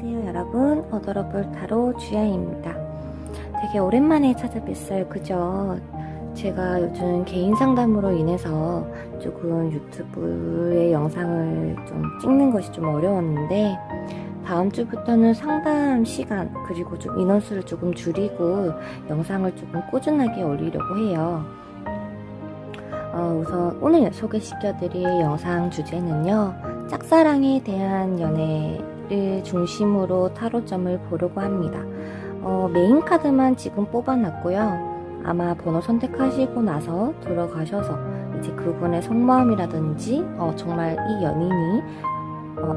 안녕하세요 여러분, 어더러블 타로 주야입니다. 되게 오랜만에 찾아뵀어요. 그죠? 제가 요즘 개인 상담으로 인해서 조금 유튜브에 영상을 좀 찍는 것이 좀 어려웠는데, 다음 주부터는 상담 시간 그리고 좀 인원수를 조금 줄이고 영상을 조금 꾸준하게 올리려고 해요. 우선 오늘 소개시켜드릴 영상 주제는요, 짝사랑에 대한 연애를 중심으로 타로점을 보려고 합니다. 메인 카드만 지금 뽑아놨고요. 아마 번호 선택하시고 나서 들어가셔서 이제 그분의 속마음이라든지 정말 이 연인이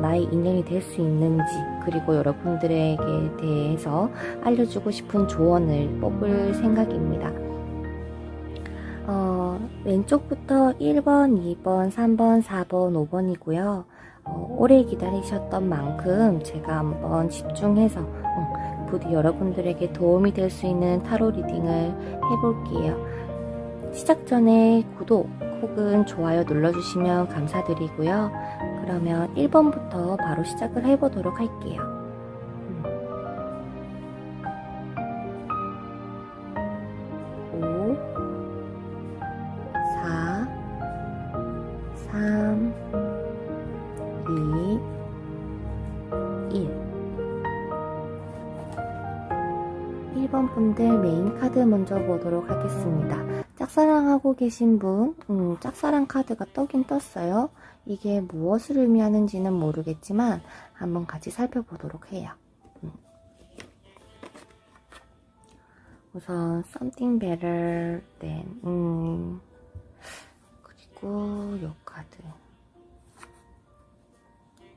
나의 인연이 될 수 있는지, 그리고 여러분들에게 대해서 알려주고 싶은 조언을 뽑을 생각입니다. 왼쪽부터 1번, 2번, 3번, 4번, 5번이고요. 오래 기다리셨던 만큼 제가 한번 집중해서 부디 여러분들에게 도움이 될 수 있는 타로 리딩을 해볼게요. 시작 전에 구독 혹은 좋아요 눌러주시면 감사드리고요. 그러면 1번부터 바로 시작을 해보도록 할게요. 5 4 3 2 1 1번 분들 메인 카드 먼저 보도록 하겠습니다. 짝사랑하고 계신 분, 짝사랑 카드가 떠긴 떴어요. 이게 무엇을 의미하는지는 모르겠지만 한번 같이 살펴보도록 해요. 우선 something better than 그리고 요 카드,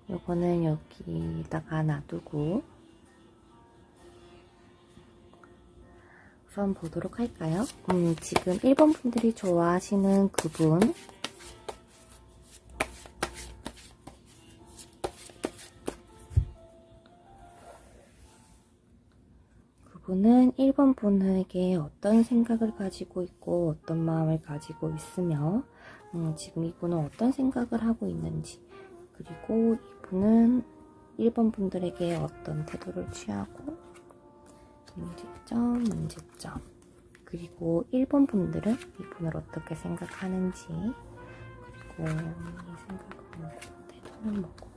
요거는 여기다가 놔두고 우선 보도록 할까요? 지금 1번 분들이 좋아하시는 그분은 1번 분에게 어떤 생각을 가지고 있고 어떤 마음을 가지고 있으며 지금 이분은 어떤 생각을 하고 있는지, 그리고 이분은 1번 분들에게 어떤 태도를 취하고 문제점, 그리고 1번 분들은 이분을 어떻게 생각하는지, 그리고 이 생각은 뭐고 태도는 뭐고,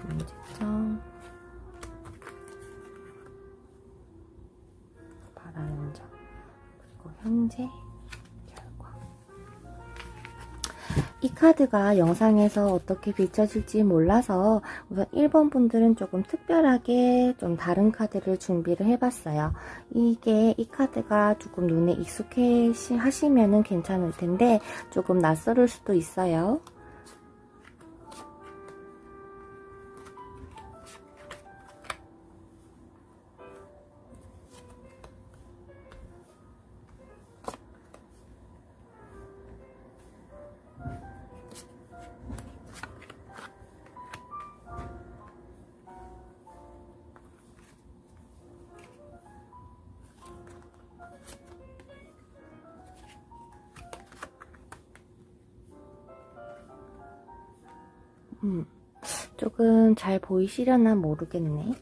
문제점, 바라는 점, 그리고 현재 결과. 이 카드가 영상에서 어떻게 비춰질지 몰라서 우선 1번 분들은 조금 특별하게 좀 다른 카드를 준비를 해봤어요. 이 카드가 조금 눈에 익숙해 하시면은 괜찮을 텐데 조금 낯설을 수도 있어요. 조금 잘 보이시려나 모르겠네.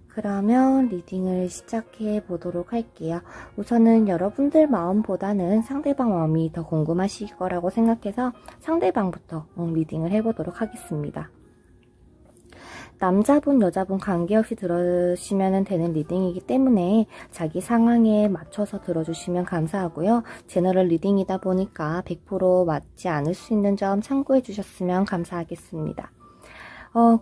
그러면 리딩을 시작해 보도록 할게요. 우선은 여러분들 마음보다는 상대방 마음이 더 궁금하실 거라고 생각해서 상대방부터 리딩을 해보도록 하겠습니다. 남자분, 여자분 관계없이 들으시면 되는 리딩이기 때문에 자기 상황에 맞춰서 들어주시면 감사하고요. 제너럴 리딩이다 보니까 100% 맞지 않을 수 있는 점 참고해 주셨으면 감사하겠습니다.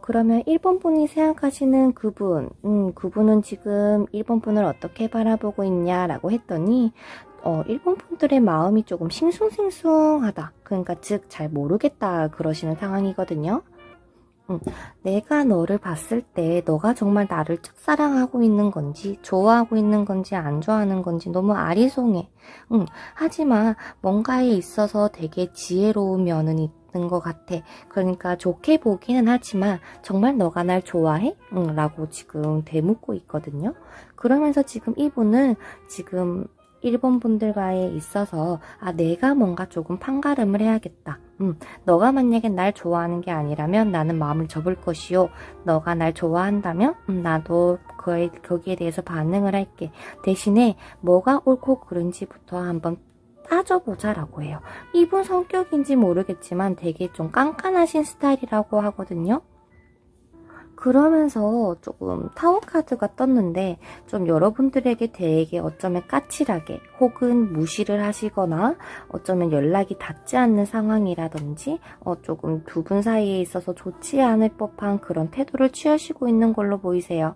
그러면 1번 분이 생각하시는 그분은 지금 1번 분을 어떻게 바라보고 있냐라고 했더니 1번 분들의 마음이 조금 싱숭생숭하다. 그러니까 즉 잘 모르겠다 그러시는 상황이거든요. 내가 너를 봤을 때 너가 정말 나를 짝사랑하고 있는 건지, 좋아하고 있는 건지, 안 좋아하는 건지 너무 아리송해. 하지만 뭔가에 있어서 되게 지혜로운 면은 있는 것 같아. 그러니까 좋게 보기는 하지만 정말 너가 날 좋아해? 라고 지금 되묻고 있거든요. 그러면서 지금 이분은 지금 1번 분들과에 있어서 내가 뭔가 조금 판가름을 해야겠다. 너가 만약에 날 좋아하는 게 아니라면 나는 마음을 접을 것이요. 너가 날 좋아한다면 나도 거기에 대해서 반응을 할게. 대신에 뭐가 옳고 그른지부터 한번 따져보자 라고 해요. 이분 성격인지 모르겠지만 되게 좀 깐깐하신 스타일이라고 하거든요. 그러면서 조금 타워 카드가 떴는데 좀 여러분들에게 되게 어쩌면 까칠하게 혹은 무시를 하시거나 어쩌면 연락이 닿지 않는 상황이라든지 조금 두 분 사이에 있어서 좋지 않을 법한 그런 태도를 취하시고 있는 걸로 보이세요.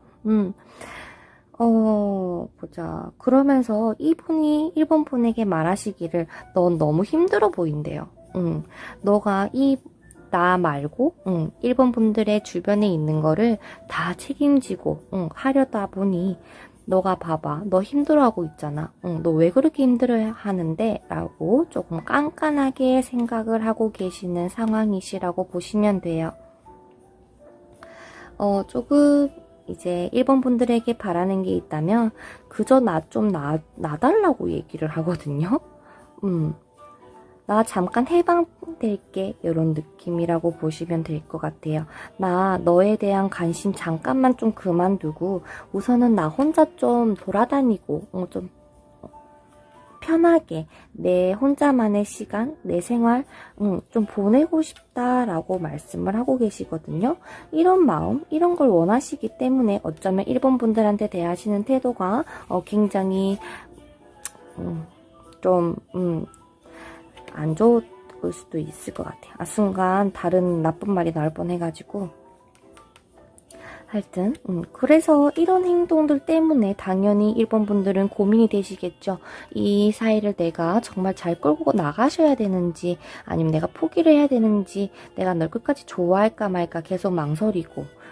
보자. 그러면서 이분이 일본 분에게 말하시기를 넌 너무 힘들어 보인대요. 너가 나 말고 일본 분들의 주변에 있는 거를 다 책임지고 하려다 보니 너가 봐봐. 너 힘들어하고 있잖아. 너 왜 그렇게 힘들어하는데? 라고 조금 깐깐하게 생각을 하고 계시는 상황이시라고 보시면 돼요. 조금 이제 일본 분들에게 바라는 게 있다면 그저 나 좀 놔달라고 얘기를 하거든요. 나 잠깐 해방될게 이런 느낌이라고 보시면 될 것 같아요. 나 너에 대한 관심 잠깐만 좀 그만두고 우선은 나 혼자 좀 돌아다니고 좀 편하게 내 혼자만의 시간, 내 생활 좀 보내고 싶다라고 말씀을 하고 계시거든요. 이런 마음, 이런 걸 원하시기 때문에 어쩌면 일본 분들한테 대하시는 태도가 굉장히 좀 안 좋을 수도 있을 것 같아요. 순간 다른 나쁜 말이 나올 뻔해가지고 하여튼 그래서 이런 행동들 때문에 당연히 일본 분들은 고민이 되시겠죠. 이 사이를 내가 정말 잘 끌고 나가셔야 되는지 아니면 내가 포기를 해야 되는지 내가 널 끝까지 좋아할까 말까 계속 망설이고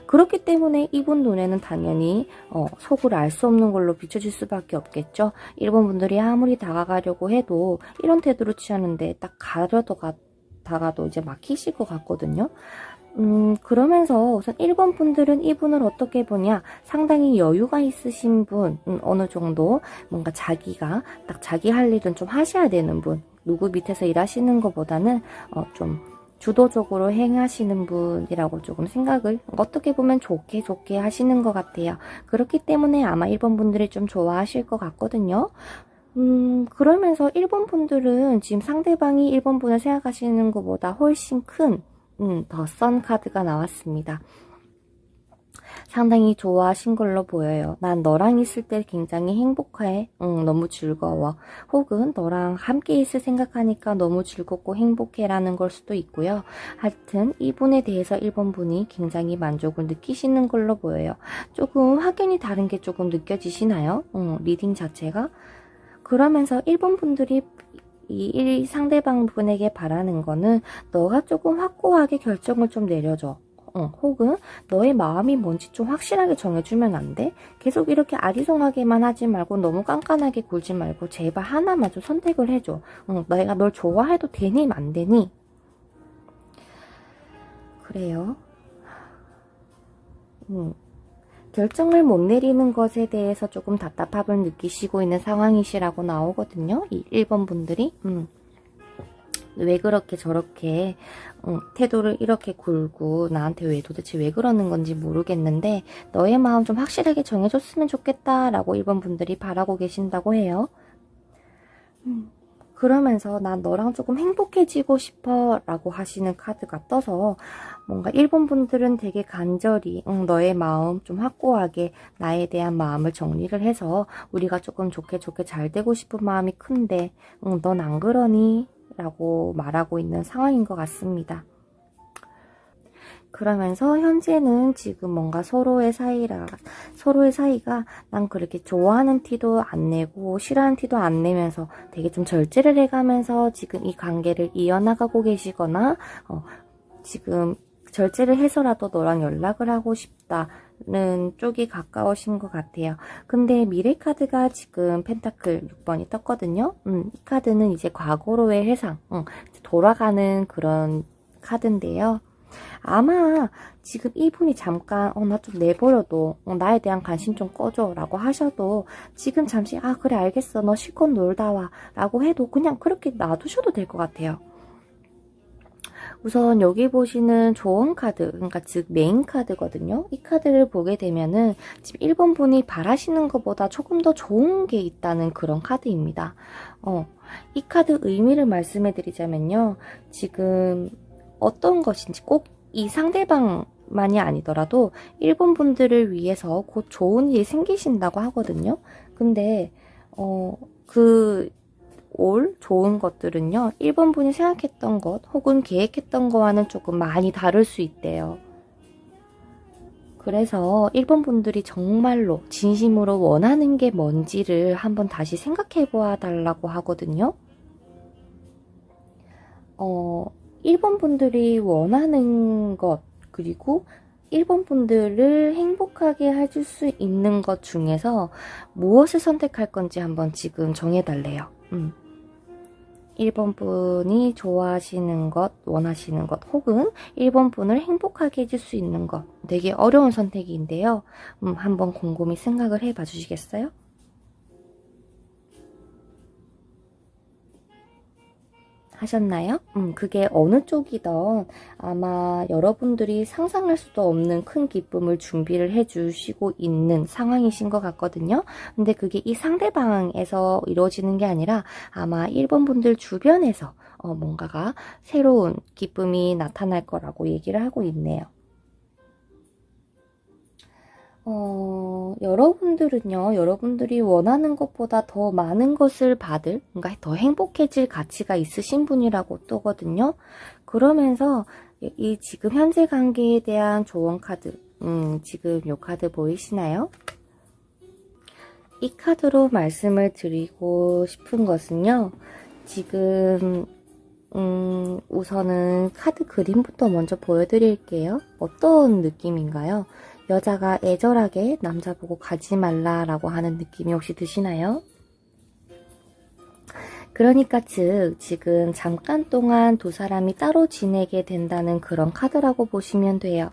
그렇기 때문에 이분 눈에는 당연히 속을 알 수 없는 걸로 비춰질 수밖에 없겠죠. 일본 분들이 아무리 다가가려고 해도 이런 태도를 취하는데 딱 가려다가도 이제 막히실 것 같거든요. 그러면서 우선 일본 분들은 이분을 어떻게 보냐, 상당히 여유가 있으신 분, 어느 정도 뭔가 자기가 딱 자기 할 일은 좀 하셔야 되는 분, 누구 밑에서 일하시는 것보다는 좀 주도적으로 행하시는 분이라고 조금 생각을 어떻게 보면 좋게 하시는 것 같아요. 그렇기 때문에 아마 일본 분들이 좀 좋아하실 것 같거든요. 그러면서 일본 분들은 지금 상대방이 일본 분을 생각하시는 것보다 훨씬 큰 더 선 카드가 나왔습니다. 상당히 좋아하신 걸로 보여요. 난 너랑 있을 때 굉장히 행복해. 너무 즐거워. 혹은 너랑 함께 있을 생각하니까 너무 즐겁고 행복해 라는 걸 수도 있고요. 하여튼 이분에 대해서 일본 분이 굉장히 만족을 느끼시는 걸로 보여요. 조금 확연히 다른 게 조금 느껴지시나요? 리딩 자체가? 그러면서 일본 분들이 이 상대방 분에게 바라는 거는 너가 조금 확고하게 결정을 좀 내려줘. 혹은 너의 마음이 뭔지 좀 확실하게 정해주면 안 돼? 계속 이렇게 아리송하게만 하지 말고 너무 깐깐하게 굴지 말고 제발 하나만 좀 선택을 해줘. 내가 널 좋아해도 되니 안 되니? 그래요. 결정을 못 내리는 것에 대해서 조금 답답함을 느끼시고 있는 상황이시라고 나오거든요. 이 1번 분들이. 왜 그렇게 저렇게 태도를 이렇게 굴고 나한테 도대체 왜 그러는 건지 모르겠는데 너의 마음 좀 확실하게 정해줬으면 좋겠다라고 1번 분들이 바라고 계신다고 해요. 그러면서 난 너랑 조금 행복해지고 싶어 라고 하시는 카드가 떠서 뭔가 일본 분들은 되게 간절히 너의 마음 좀 확고하게 나에 대한 마음을 정리를 해서 우리가 조금 좋게 잘 되고 싶은 마음이 큰데 넌 안 그러니? 라고 말하고 있는 상황인 것 같습니다. 그러면서 현재는 지금 뭔가 서로의 사이가 난 그렇게 좋아하는 티도 안 내고 싫어하는 티도 안 내면서 되게 좀 절제를 해가면서 지금 이 관계를 이어나가고 계시거나 지금 절제를 해서라도 너랑 연락을 하고 싶다는 쪽이 가까우신 것 같아요. 근데 미래 카드가 지금 펜타클 6번이 떴거든요. 이 카드는 이제 과거로의 회상, 돌아가는 그런 카드인데요. 아마 지금 이분이 잠깐 나 좀 내버려둬, 나에 대한 관심 좀 꺼줘 라고 하셔도 지금 잠시 그래 알겠어 너 실컷 놀다 와 라고 해도 그냥 그렇게 놔두셔도 될 것 같아요. 우선 여기 보시는 조언 카드, 그러니까 즉 메인 카드거든요. 이 카드를 보게 되면은 지금 1번 분이 바라시는 것보다 조금 더 좋은 게 있다는 그런 카드입니다. 이 카드 의미를 말씀해 드리자면요. 지금 어떤 것인지 꼭 이 상대방만이 아니더라도 1번 분들을 위해서 곧 좋은 일이 생기신다고 하거든요. 근데 그 올 좋은 것들은요, 1번 분이 생각했던 것 혹은 계획했던 거와는 조금 많이 다를 수 있대요. 그래서 1번 분들이 정말로 진심으로 원하는 게 뭔지를 한번 다시 생각해 보아 달라고 하거든요. 1번 분들이 원하는 것, 그리고 1번 분들을 행복하게 해줄 수 있는 것 중에서 무엇을 선택할 건지 한번 지금 정해달래요. 1번 분이 좋아하시는 것, 원하시는 것, 혹은 1번 분을 행복하게 해줄 수 있는 것. 되게 어려운 선택인데요. 한번 곰곰이 생각을 해봐 주시겠어요? 하셨나요? 그게 어느 쪽이든 아마 여러분들이 상상할 수도 없는 큰 기쁨을 준비를 해주시고 있는 상황이신 것 같거든요. 근데 그게 이 상대방에서 이루어지는 게 아니라 아마 1번 분들 주변에서 뭔가가 새로운 기쁨이 나타날 거라고 얘기를 하고 있네요. 여러분들은요, 여러분들이 원하는 것보다 더 많은 것을 받을, 그러니까 더 행복해질 가치가 있으신 분이라고 뜨거든요. 그러면서 이 지금 현재 관계에 대한 조언 카드, 지금 이 카드 보이시나요? 이 카드로 말씀을 드리고 싶은 것은요, 지금, 우선은 카드 그림부터 먼저 보여드릴게요. 어떤 느낌인가요? 여자가 애절하게 남자 보고 가지 말라라고 하는 느낌이 혹시 드시나요? 그러니까 즉 지금 잠깐 동안 두 사람이 따로 지내게 된다는 그런 카드라고 보시면 돼요.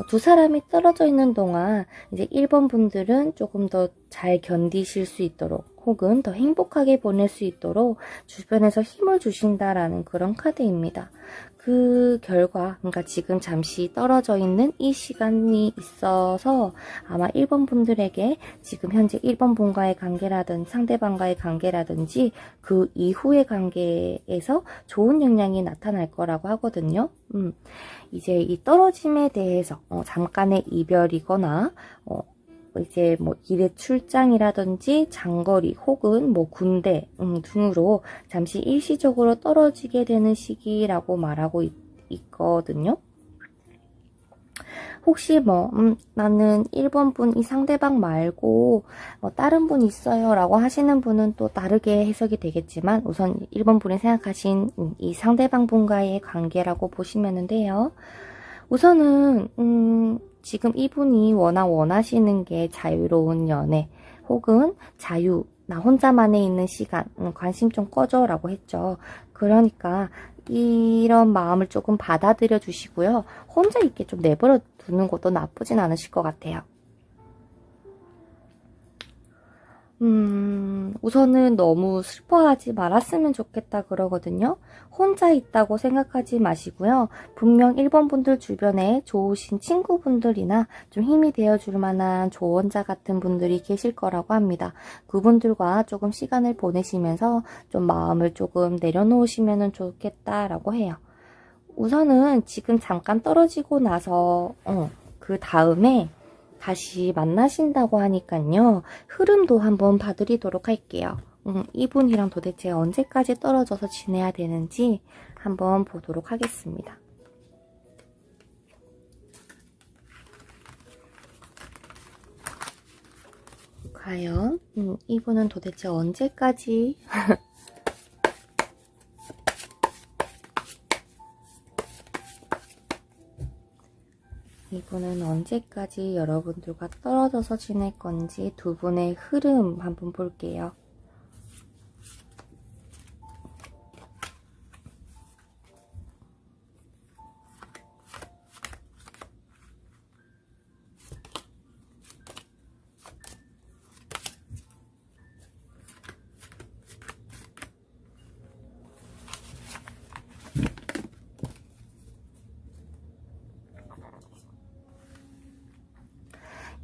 두 사람이 떨어져 있는 동안 이제 1번 분들은 조금 더 잘 견디실 수 있도록 혹은 더 행복하게 보낼 수 있도록 주변에서 힘을 주신다라는 그런 카드입니다. 그 결과, 그러니까 지금 잠시 떨어져 있는 이 시간이 있어서 아마 1번 분들에게 지금 현재 1번 분과의 관계라든지 상대방과의 관계라든지 그 이후의 관계에서 좋은 영향이 나타날 거라고 하거든요. 이제 이 떨어짐에 대해서 잠깐의 이별이거나 이제 뭐 일의 출장이라든지 장거리 혹은 뭐 군대 등으로 잠시 일시적으로 떨어지게 되는 시기라고 말하고 있거든요. 혹시 뭐 나는 1번 분 이 상대방 말고 다른 분 있어요 라고 하시는 분은 또 다르게 해석이 되겠지만 우선 1번 분이 생각하신 이 상대방 분과의 관계라고 보시면 돼요. 우선은 지금 이분이 원하시는 게 자유로운 연애 혹은 자유, 나 혼자만에 있는 시간, 관심 좀 꺼줘 라고 했죠. 그러니까 이런 마음을 조금 받아들여 주시고요. 혼자 있게 좀 내버려 두는 것도 나쁘진 않으실 것 같아요. 우선은 너무 슬퍼하지 말았으면 좋겠다 그러거든요. 혼자 있다고 생각하지 마시고요. 분명 1번 분들 주변에 좋으신 친구분들이나 좀 힘이 되어줄 만한 조언자 같은 분들이 계실 거라고 합니다. 그분들과 조금 시간을 보내시면서 좀 마음을 조금 내려놓으시면 좋겠다라고 해요. 우선은 지금 잠깐 떨어지고 나서 그 다음에 다시 만나신다고 하니까요. 흐름도 한번 봐드리도록 할게요. 이분이랑 도대체 언제까지 떨어져서 지내야 되는지 한번 보도록 하겠습니다. 과연 이분은 도대체 언제까지 이분은 언제까지 여러분들과 떨어져서 지낼 건지 두 분의 흐름 한번 볼게요.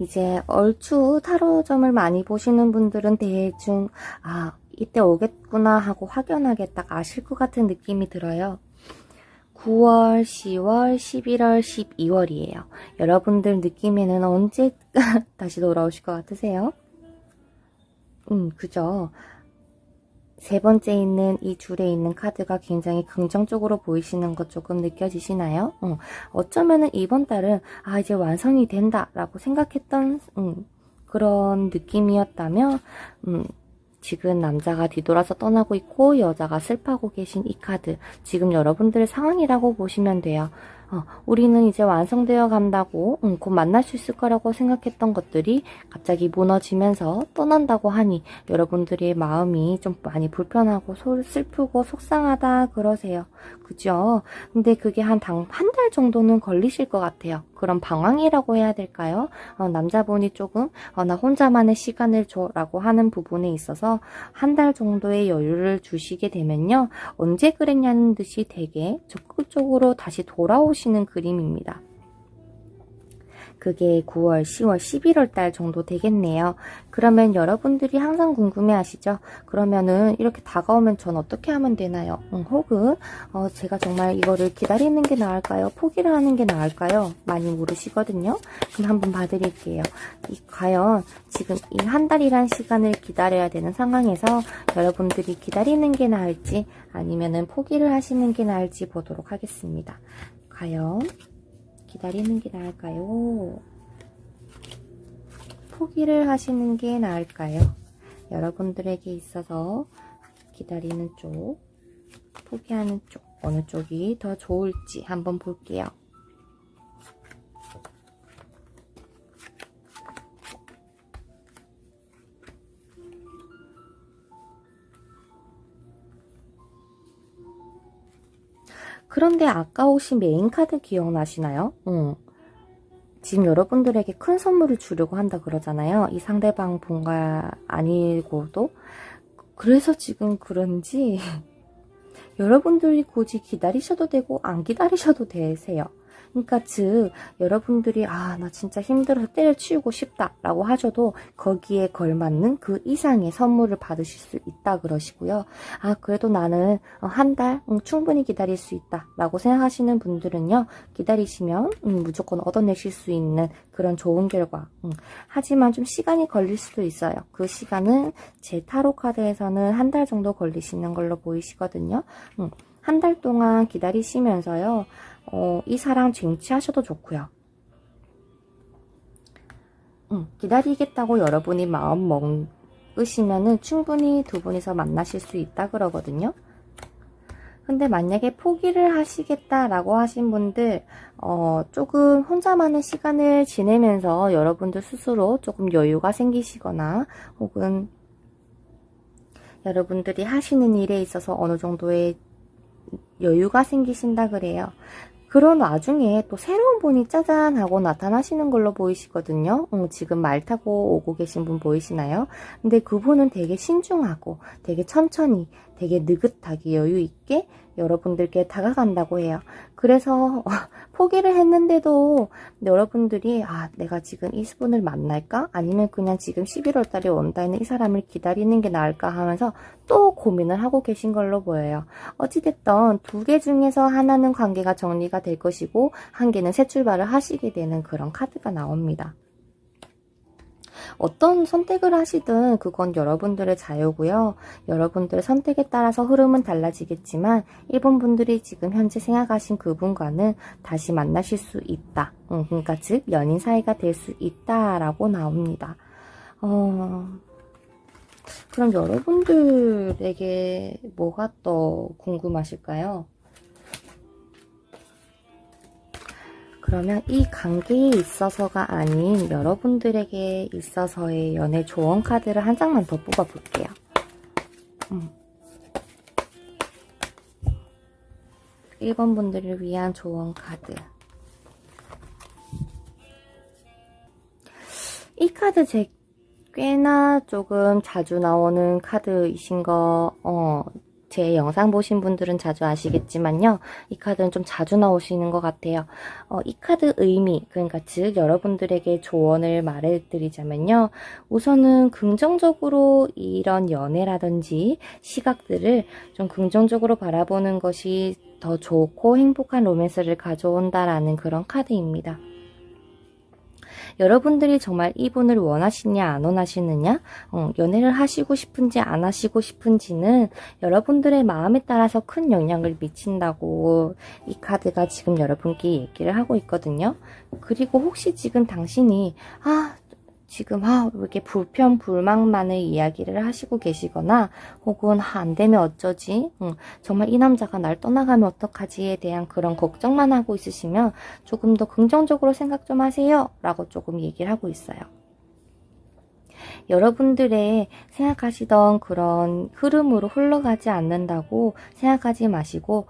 이제 얼추 타로점을 많이 보시는 분들은 대충 이때 오겠구나 하고 확연하게 딱 아실 것 같은 느낌이 들어요. 9월, 10월, 11월, 12월이에요. 여러분들 느낌에는 언제 다시 돌아오실 것 같으세요? 그죠? 세 번째 있는 이 줄에 있는 카드가 굉장히 긍정적으로 보이시는 것 조금 느껴지시나요? 어쩌면은 이번 달은 이제 완성이 된다 라고 생각했던 그런 느낌이었다면 지금 남자가 뒤돌아서 떠나고 있고 여자가 슬퍼하고 계신 이 카드, 지금 여러분들의 상황이라고 보시면 돼요. 우리는 이제 완성되어 간다고 곧 만날 수 있을 거라고 생각했던 것들이 갑자기 무너지면서 떠난다고 하니 여러분들의 마음이 좀 많이 불편하고 슬프고 속상하다 그러세요. 그죠? 근데 그게 한 달 정도는 걸리실 것 같아요. 그런 방황이라고 해야 될까요? 남자분이 조금 나 혼자만의 시간을 줘 라고 하는 부분에 있어서 한 달 정도의 여유를 주시게 되면요, 언제 그랬냐는 듯이 되게 적극적으로 다시 돌아오시는 그림입니다. 그게 9월, 10월, 11월 달 정도 되겠네요. 그러면 여러분들이 항상 궁금해 하시죠? 그러면은 이렇게 다가오면 전 어떻게 하면 되나요? 혹은 제가 정말 이거를 기다리는 게 나을까요? 포기를 하는 게 나을까요? 많이 물으시거든요. 그럼 한번 봐드릴게요. 과연 지금 이 한 달이란 시간을 기다려야 되는 상황에서 여러분들이 기다리는 게 나을지 아니면은 포기를 하시는 게 나을지 보도록 하겠습니다. 과연 기다리는 게 나을까요? 포기를 하시는 게 나을까요? 여러분들에게 있어서 기다리는 쪽, 포기하는 쪽, 어느 쪽이 더 좋을지 한번 볼게요. 그런데 아까 오신 메인 카드 기억나시나요? 지금 여러분들에게 큰 선물을 주려고 한다 그러잖아요. 이 상대방 본가 아니고도. 그래서 지금 그런지 여러분들이 굳이 기다리셔도 되고 안 기다리셔도 되세요. 그러니까 즉 여러분들이 나 진짜 힘들어서 때려치우고 싶다 라고 하셔도 거기에 걸맞는 그 이상의 선물을 받으실 수 있다 그러시고요. 그래도 나는 한 달 충분히 기다릴 수 있다 라고 생각하시는 분들은요, 기다리시면 무조건 얻어내실 수 있는 그런 좋은 결과. 하지만 좀 시간이 걸릴 수도 있어요. 그 시간은 제 타로 카드에서는 한 달 정도 걸리시는 걸로 보이시거든요. 한 달 동안 기다리시면서요, 이 사랑 쟁취하셔도 좋고요. 기다리겠다고 여러분이 마음 먹으시면은 충분히 두 분이서 만나실 수 있다 그러거든요. 근데 만약에 포기를 하시겠다라고 하신 분들, 조금 혼자만의 시간을 지내면서 여러분들 스스로 조금 여유가 생기시거나 혹은 여러분들이 하시는 일에 있어서 어느 정도의 여유가 생기신다 그래요. 그런 와중에 또 새로운 분이 짜잔 하고 나타나시는 걸로 보이시거든요. 지금 말 타고 오고 계신 분 보이시나요? 근데 그분은 되게 신중하고 되게 천천히 되게 느긋하게 여유 있게 여러분들께 다가간다고 해요. 그래서 포기를 했는데도 여러분들이 내가 지금 이 분을 만날까? 아니면 그냥 지금 11월 달에 온다는 이 사람을 기다리는 게 나을까 하면서 또 고민을 하고 계신 걸로 보여요. 어찌됐든 두 개 중에서 하나는 관계가 정리가 될 것이고 한 개는 새 출발을 하시게 되는 그런 카드가 나옵니다. 어떤 선택을 하시든 그건 여러분들의 자유고요. 여러분들의 선택에 따라서 흐름은 달라지겠지만 일본 분들이 지금 현재 생각하신 그분과는 다시 만나실 수 있다. 그러니까 즉 연인 사이가 될 수 있다라고 나옵니다. 그럼 여러분들에게 뭐가 더 궁금하실까요? 그러면 이 관계에 있어서가 아닌 여러분들에게 있어서의 연애 조언 카드를 한 장만 더 뽑아볼게요. 1번 분들을 위한 조언 카드. 이 카드 꽤나 조금 자주 나오는 카드이신 거 제 영상 보신 분들은 자주 아시겠지만요. 이 카드는 좀 자주 나오시는 것 같아요. 이 카드 의미, 그러니까 즉 여러분들에게 조언을 말해드리자면요. 우선은 긍정적으로 이런 연애라든지 시각들을 좀 긍정적으로 바라보는 것이 더 좋고 행복한 로맨스를 가져온다라는 그런 카드입니다. 여러분들이 정말 이분을 원하시냐 안 원하시느냐, 연애를 하시고 싶은지 안 하시고 싶은지는 여러분들의 마음에 따라서 큰 영향을 미친다고 이 카드가 지금 여러분께 얘기를 하고 있거든요. 그리고 혹시 지금 당신이 지금 이렇게 불평 불만만의 이야기를 하시고 계시거나 혹은 안 되면 어쩌지, 정말 이 남자가 날 떠나가면 어떡하지에 대한 그런 걱정만 하고 있으시면 조금 더 긍정적으로 생각 좀 하세요 라고 조금 얘기를 하고 있어요. 여러분들의 생각하시던 그런 흐름으로 흘러가지 않는다고 생각하지 마시고,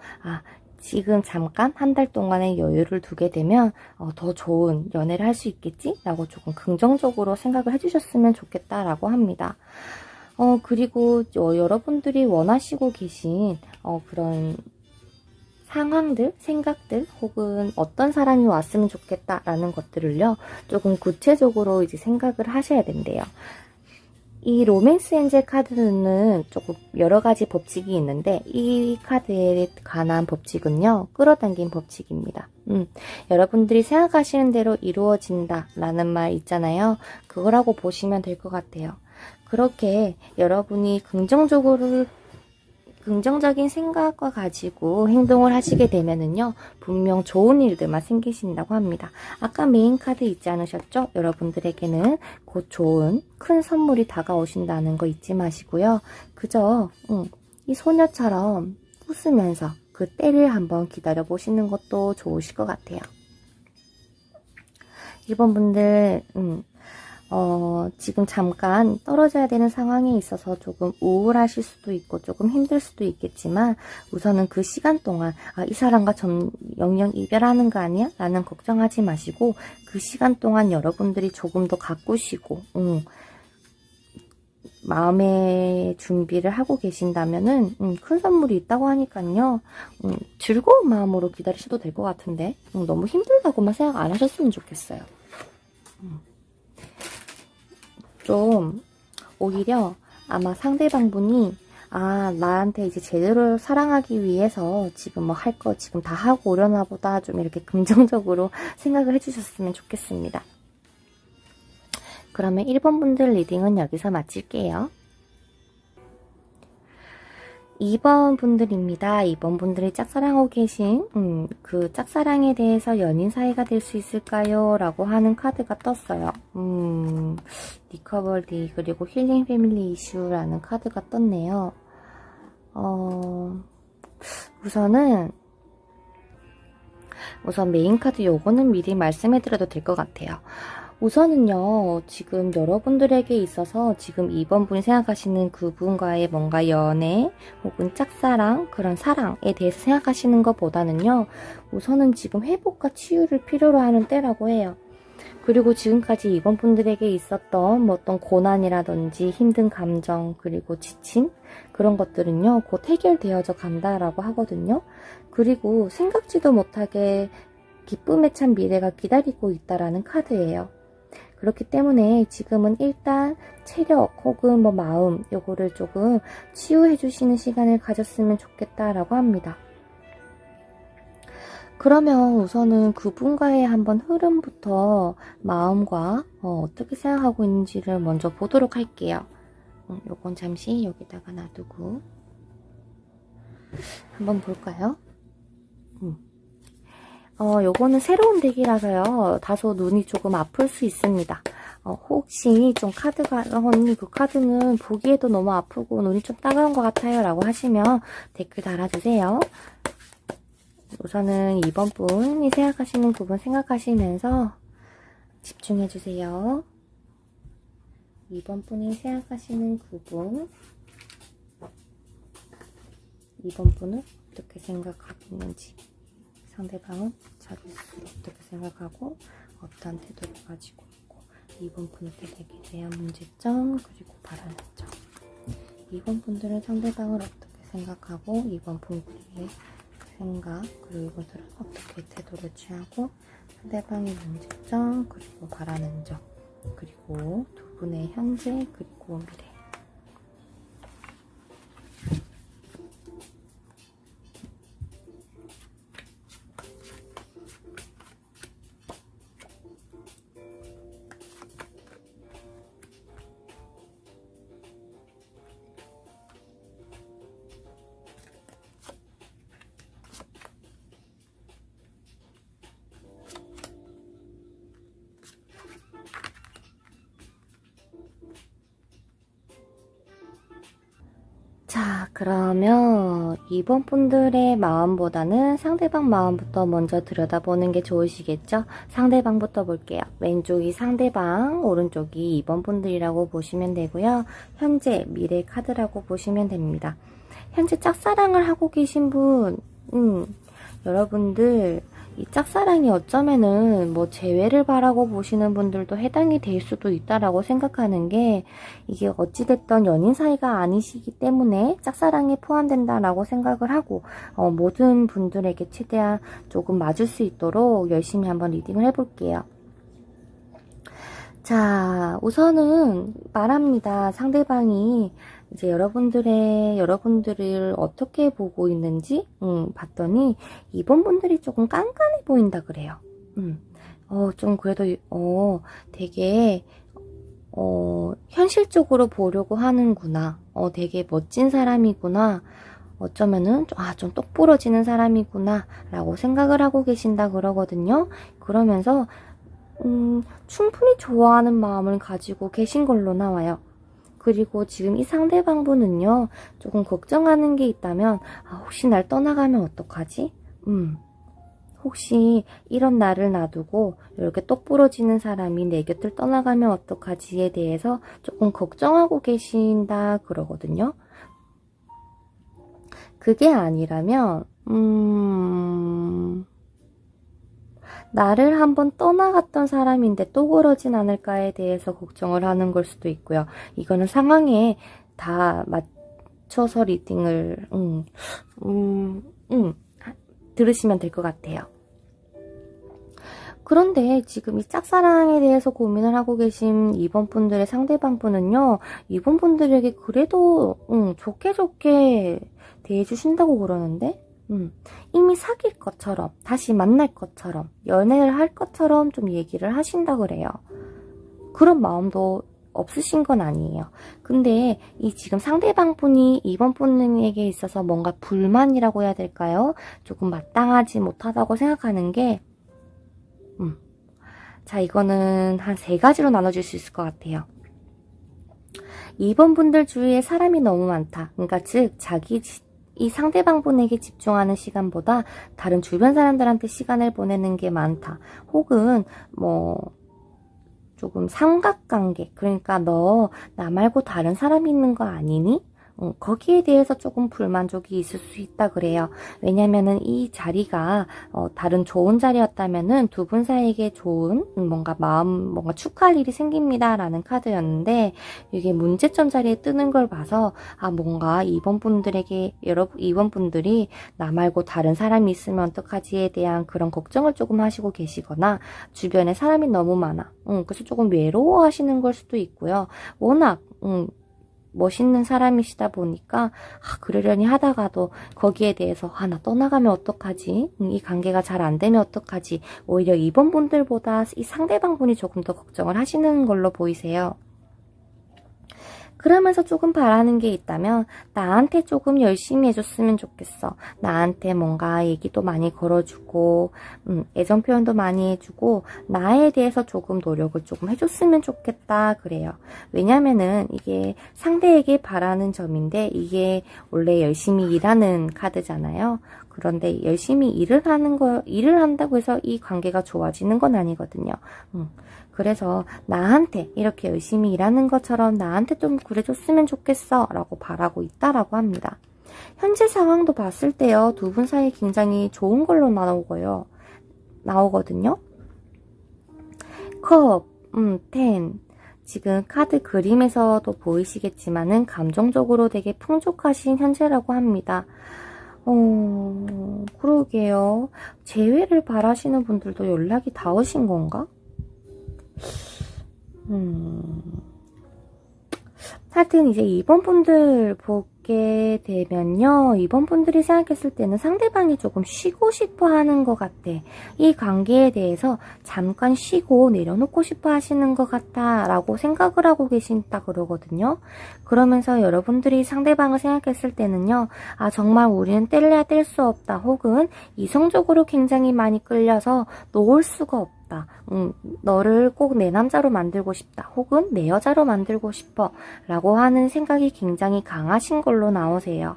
지금 잠깐 한 달 동안의 여유를 두게 되면 더 좋은 연애를 할 수 있겠지? 라고 조금 긍정적으로 생각을 해주셨으면 좋겠다라고 합니다. 그리고 여러분들이 원하시고 계신 그런 상황들, 생각들, 혹은 어떤 사람이 왔으면 좋겠다라는 것들을요, 조금 구체적으로 이제 생각을 하셔야 된대요. 이 로맨스 엔젤 카드는 조금 여러 가지 법칙이 있는데 이 카드에 관한 법칙은요, 끌어당긴 법칙입니다. 여러분들이 생각하시는 대로 이루어진다 라는 말 있잖아요. 그거라고 보시면 될 것 같아요. 그렇게 여러분이 긍정적인 생각과 가지고 행동을 하시게 되면은요, 분명 좋은 일들만 생기신다고 합니다. 아까 메인 카드 있지 않으셨죠? 여러분들에게는 곧 좋은 큰 선물이 다가오신다는 거 잊지 마시고요. 그저 이 소녀처럼 웃으면서 그 때를 한번 기다려 보시는 것도 좋으실 것 같아요. 1번 분들 지금 잠깐 떨어져야 되는 상황에 있어서 조금 우울하실 수도 있고 조금 힘들 수도 있겠지만, 우선은 그 시간 동안 이 사람과 영영 이별하는 거 아니야? 라는 걱정하지 마시고, 그 시간 동안 여러분들이 조금 더 가꾸시고 마음의 준비를 하고 계신다면은 큰 선물이 있다고 하니까요, 즐거운 마음으로 기다리셔도 될 것 같은데 너무 힘들다고만 생각 안 하셨으면 좋겠어요. 좀 오히려 아마 상대방분이 나한테 이제 제대로 사랑하기 위해서 지금 뭐 할 거 지금 다 하고 오려나 보다, 좀 이렇게 긍정적으로 생각을 해주셨으면 좋겠습니다. 그러면 1번 분들 리딩은 여기서 마칠게요. 2번 분들입니다. 2번 분들이 짝사랑하고 계신 그 짝사랑에 대해서 연인 사이가 될 수 있을까요? 라고 하는 카드가 떴어요. 리커버리 그리고 힐링 패밀리 이슈라는 카드가 떴네요. 우선 메인 카드 요거는 미리 말씀해 드려도 될 것 같아요. 우선은요, 지금 여러분들에게 있어서 지금 2번 분이 생각하시는 그분과의 뭔가 연애 혹은 짝사랑, 그런 사랑에 대해서 생각하시는 것보다는요, 우선은 지금 회복과 치유를 필요로 하는 때라고 해요. 그리고 지금까지 2번 분들에게 있었던 어떤 고난이라든지 힘든 감정, 그리고 지침, 그런 것들은요, 곧 해결되어져 간다라고 하거든요. 그리고 생각지도 못하게 기쁨에 찬 미래가 기다리고 있다라는 카드예요. 그렇기 때문에 지금은 일단 체력 혹은 뭐 마음, 요거를 조금 치유해 주시는 시간을 가졌으면 좋겠다라고 합니다. 그러면 우선은 그분과의 한번 흐름부터 마음과 어떻게 생각하고 있는지를 먼저 보도록 할게요. 요건 잠시 여기다가 놔두고 한번 볼까요? 요거는 새로운 덱이라서요, 다소 눈이 조금 아플 수 있습니다. 혹시 좀 카드가 언니 그 카드는 보기에도 너무 아프고 눈이 좀 따가운 것 같아요 라고 하시면 댓글 달아주세요. 우선은 2번 분이 생각하시는 부분 생각하시면서 집중해주세요. 2번 분이 생각하시는 부분, 2번 분은 어떻게 생각하고 있는지, 상대방은 자기를 어떻게 생각하고 어떠한 태도를 가지고 있고, 2번 분들에게 대한 문제점 그리고 바라는 점, 2번 분들은 상대방을 어떻게 생각하고 이번 분들의 생각 그리고 이분들은 어떻게 태도를 취하고 상대방의 문제점 그리고 바라는 점 그리고 두 분의 현재 그리고 미래. 자, 그러면 이번 분들의 마음보다는 상대방 마음부터 먼저 들여다보는 게 좋으시겠죠? 상대방부터 볼게요. 왼쪽이 상대방, 오른쪽이 이번 분들이라고 보시면 되고요. 현재, 미래 카드라고 보시면 됩니다. 현재 짝사랑을 하고 계신 분, 여러분들 이 짝사랑이 어쩌면은 뭐 재회를 바라고 보시는 분들도 해당이 될 수도 있다라고 생각하는 게, 이게 어찌됐던 연인 사이가 아니시기 때문에 짝사랑에 포함된다라고 생각을 하고 모든 분들에게 최대한 조금 맞을 수 있도록 열심히 한번 리딩을 해볼게요. 자, 우선은 말합니다. 상대방이 이제 여러분들을 어떻게 보고 있는지, 봤더니, 이번 분들이 조금 깐깐해 보인다 그래요. 좀 그래도, 되게, 현실적으로 보려고 하는구나. 되게 멋진 사람이구나. 어쩌면은, 좀 똑부러지는 사람이구나. 라고 생각을 하고 계신다 그러거든요. 그러면서, 충분히 좋아하는 마음을 가지고 계신 걸로 나와요. 그리고 지금 이 상대방분은요, 조금 걱정하는 게 있다면, 혹시 날 떠나가면 어떡하지? 혹시 이런 나를 놔두고 이렇게 똑부러지는 사람이 내 곁을 떠나가면 어떡하지에 대해서 조금 걱정하고 계신다 그러거든요. 그게 아니라면, 나를 한번 떠나갔던 사람인데 또 그러진 않을까에 대해서 걱정을 하는 걸 수도 있고요. 이거는 상황에 다 맞춰서 리딩을 들으시면 될 것 같아요. 그런데 지금 이 짝사랑에 대해서 고민을 하고 계신 이번 분들의 상대방 분은요, 이번 분들에게 그래도 좋게 대해주신다고 그러는데, 이미 사귈 것처럼, 다시 만날 것처럼, 연애를 할 것처럼 좀 얘기를 하신다 그래요. 그런 마음도 없으신 건 아니에요. 근데 이 지금 상대방 분이 이번 분에게 있어서 뭔가 불만이라고 해야 될까요? 조금 마땅하지 못하다고 생각하는 게, 자, 이거는 한 3가지로 나눠질 수 있을 것 같아요. 이번 분들 주위에 사람이 너무 많다. 그러니까 즉, 이 상대방 분에게 집중하는 시간보다 다른 주변 사람들한테 시간을 보내는 게 많다. 혹은 조금 삼각관계, 그러니까 너 나 말고 다른 사람이 있는 거 아니니? 거기에 대해서 조금 불만족이 있을 수 있다 그래요. 왜냐면은 이 자리가 다른 좋은 자리였다면은 두 분 사이에게 좋은 뭔가 축하할 일이 생깁니다 라는 카드였는데, 이게 문제점 자리에 뜨는 걸 봐서 뭔가 이번 분들이 나 말고 다른 사람이 있으면 어떡하지에 대한 그런 걱정을 조금 하시고 계시거나, 주변에 사람이 너무 많아. 그래서 조금 외로워하시는 걸 수도 있고요. 워낙 멋있는 사람이시다 보니까 그러려니 하다가도 거기에 대해서 나 떠나가면 어떡하지? 이 관계가 잘 안 되면 어떡하지? 오히려 이번 분들보다 이 상대방 분이 조금 더 걱정을 하시는 걸로 보이세요. 그러면서 조금 바라는 게 있다면, 나한테 조금 열심히 해줬으면 좋겠어. 나한테 뭔가 얘기도 많이 걸어주고, 애정 표현도 많이 해주고, 나에 대해서 조금 노력을 조금 해줬으면 좋겠다 그래요. 왜냐면은 이게 상대에게 바라는 점인데, 이게 원래 열심히 일하는 카드잖아요. 그런데 열심히 일을 한다고 해서 이 관계가 좋아지는 건 아니거든요. 그래서 나한테 이렇게 열심히 일하는 것처럼 나한테 좀 그래줬으면 좋겠어 라고 바라고 있다라고 합니다. 현재 상황도 봤을 때요, 두 분 사이 굉장히 좋은 걸로 나오거든요. 컵, 10. 지금 카드 그림에서도 보이시겠지만은 감정적으로 되게 풍족하신 현재라고 합니다. 그러게요. 재회를 바라시는 분들도 연락이 닿으신 건가? 하여튼 이제 2번 분들 보게 되면요. 2번 분들이 생각했을 때는 상대방이 조금 쉬고 싶어 하는 것 같아. 이 관계에 대해서 잠깐 쉬고 내려놓고 싶어 하시는 것 같아 라고 생각을 하고 계신다 그러거든요. 그러면서 여러분들이 상대방을 생각했을 때는요. 아, 정말 우리는 뗄래야 뗄 수 없다. 혹은 이성적으로 굉장히 많이 끌려서 놓을 수가 없다. 너를 꼭 내 남자로 만들고 싶다. 혹은 내 여자로 만들고 싶어. 라고 하는 생각이 굉장히 강하신 걸로 나오세요.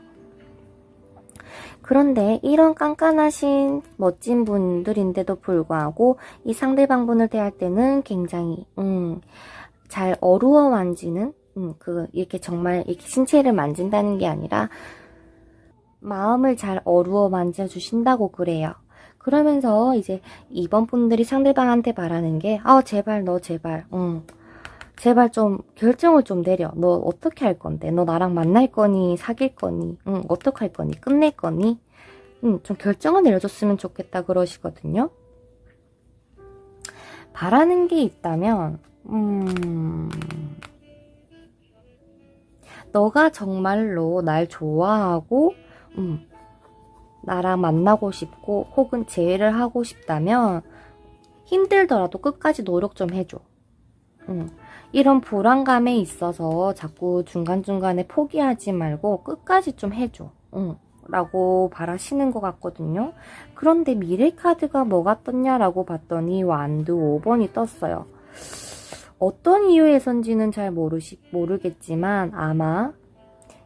그런데 이런 깐깐하신 멋진 분들인데도 불구하고 이 상대방 분을 대할 때는 굉장히 잘 어루어 만지는 이렇게 정말 이렇게 신체를 만진다는 게 아니라 마음을 잘 어루어 만져주신다고 그래요. 그러면서 이제 2번 분들이 상대방한테 바라는 게 제발 너 제발 제발 좀 결정을 좀 내려. 너 어떻게 할 건데? 너 나랑 만날 거니? 사귈 거니? 어떻게 할 거니? 끝낼 거니? 좀 결정을 내려줬으면 좋겠다 그러시거든요. 바라는 게 있다면 너가 정말로 날 좋아하고 나랑 만나고 싶고 혹은 재회를 하고 싶다면 힘들더라도 끝까지 노력 좀 해줘. 이런 불안감에 있어서 자꾸 중간중간에 포기하지 말고 끝까지 좀 해줘. 라고 바라시는 것 같거든요. 그런데 미래 카드가 뭐가 떴냐라고 봤더니 완드 5번이 떴어요. 어떤 이유에선지는 잘 모르겠지만 아마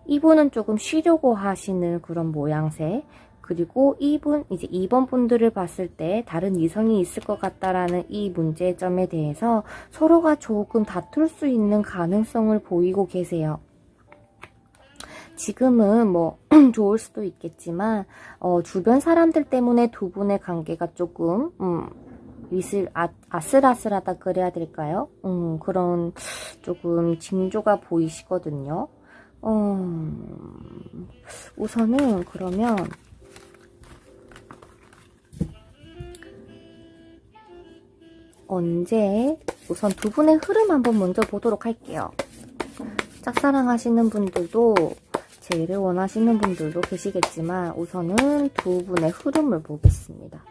이분은 조금 쉬려고 하시는 그런 모양새. 그리고 이제 2번 분들을 봤을 때 다른 이성이 있을 것 같다라는 이 문제점에 대해서 서로가 조금 다툴 수 있는 가능성을 보이고 계세요. 지금은 뭐 좋을 수도 있겠지만 주변 사람들 때문에 두 분의 관계가 조금 아슬아슬하다 그래야 될까요? 그런 조금 징조가 보이시거든요. 우선은 그러면 우선 두 분의 흐름 한번 먼저 보도록 할게요. 짝사랑하시는 분들도 재회를 원하시는 분들도 계시겠지만 우선은 두 분의 흐름을 보겠습니다.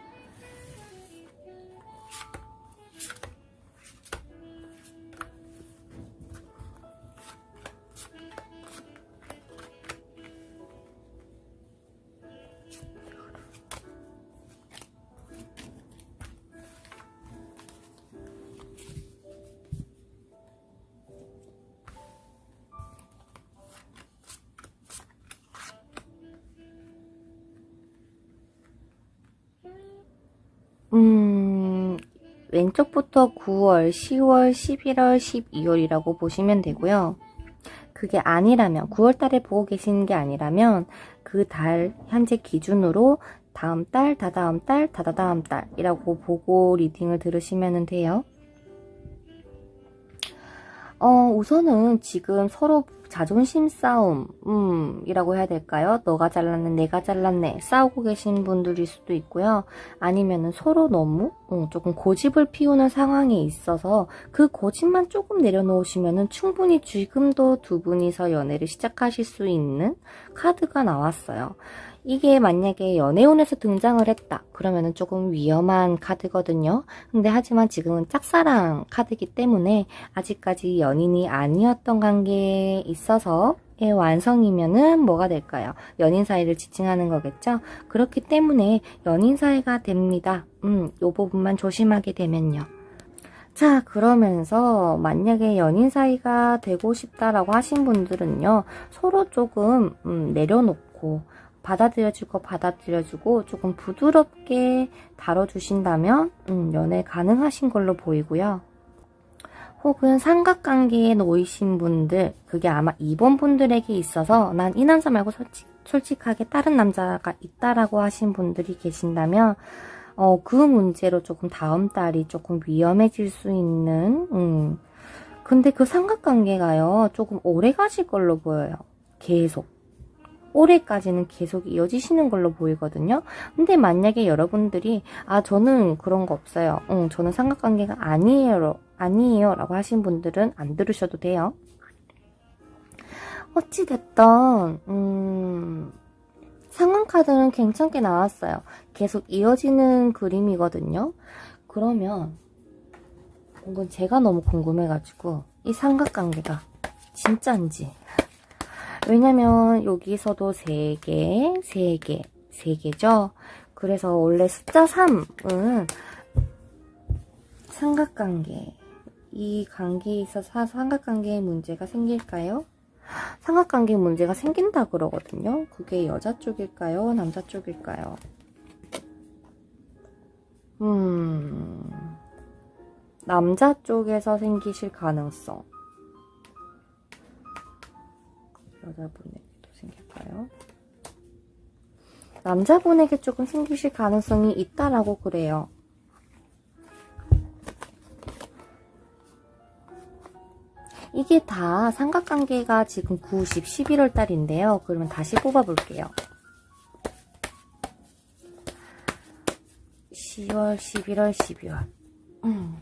왼쪽부터 9월, 10월, 11월, 12월이라고 보시면 되고요. 그게 아니라면 9월 달에 보고 계시는 게 아니라면 그 달 현재 기준으로 다음 달, 다다음 달, 다다다음 달이라고 보고 리딩을 들으시면 돼요. 우선은 지금 서로 자존심 싸움, 이라고 해야 될까요? 너가 잘났네, 내가 잘났네, 싸우고 계신 분들일 수도 있고요. 아니면은 서로 너무, 조금 고집을 피우는 상황에 있어서 그 고집만 조금 내려놓으시면은 충분히 지금도 두 분이서 연애를 시작하실 수 있는 카드가 나왔어요. 이게 만약에 연애운에서 등장을 했다 그러면은 조금 위험한 카드거든요. 근데 하지만 지금은 짝사랑 카드이기 때문에 아직까지 연인이 아니었던 관계에 있어서의 완성이면은 뭐가 될까요? 연인 사이를 지칭하는 거겠죠. 그렇기 때문에 연인 사이가 됩니다. 요 부분만 조심하게 되면요. 자, 그러면서 만약에 연인 사이가 되고 싶다라고 하신 분들은요, 서로 조금 내려놓고 받아들여주고 조금 부드럽게 다뤄주신다면 연애 가능하신 걸로 보이고요. 혹은 삼각관계에 놓이신 분들, 그게 아마 2번 분들에게 있어서 난 이 남자 말고 솔직하게 다른 남자가 있다라고 하신 분들이 계신다면 그 문제로 조금 다음 달이 조금 위험해질 수 있는 근데 그 삼각관계가요, 조금 오래 가실 걸로 보여요. 계속. 올해까지는 계속 이어지시는 걸로 보이거든요. 근데 만약에 여러분들이 저는 그런 거 없어요. 저는 삼각관계가 아니에요 라고 하신 분들은 안 들으셔도 돼요. 어찌됐던 상황카드는 괜찮게 나왔어요. 계속 이어지는 그림이거든요. 그러면 이건 제가 너무 궁금해가지고 이 삼각관계가 진짜인지. 왜냐면 여기서도 3개, 3개, 3개죠. 그래서 원래 숫자 3은 삼각관계, 이 관계에 있어서 삼각관계에 문제가 생길까요? 삼각관계에 문제가 생긴다 그러거든요. 그게 여자 쪽일까요? 남자 쪽일까요? 남자 쪽에서 생기실 가능성. 여자분에게도 생길까요? 남자분에게 조금 생기실 가능성이 있다라고 그래요. 이게 다 삼각관계가 지금 9, 10, 11월 달인데요. 그러면 다시 뽑아볼게요. 10월, 11월, 12월.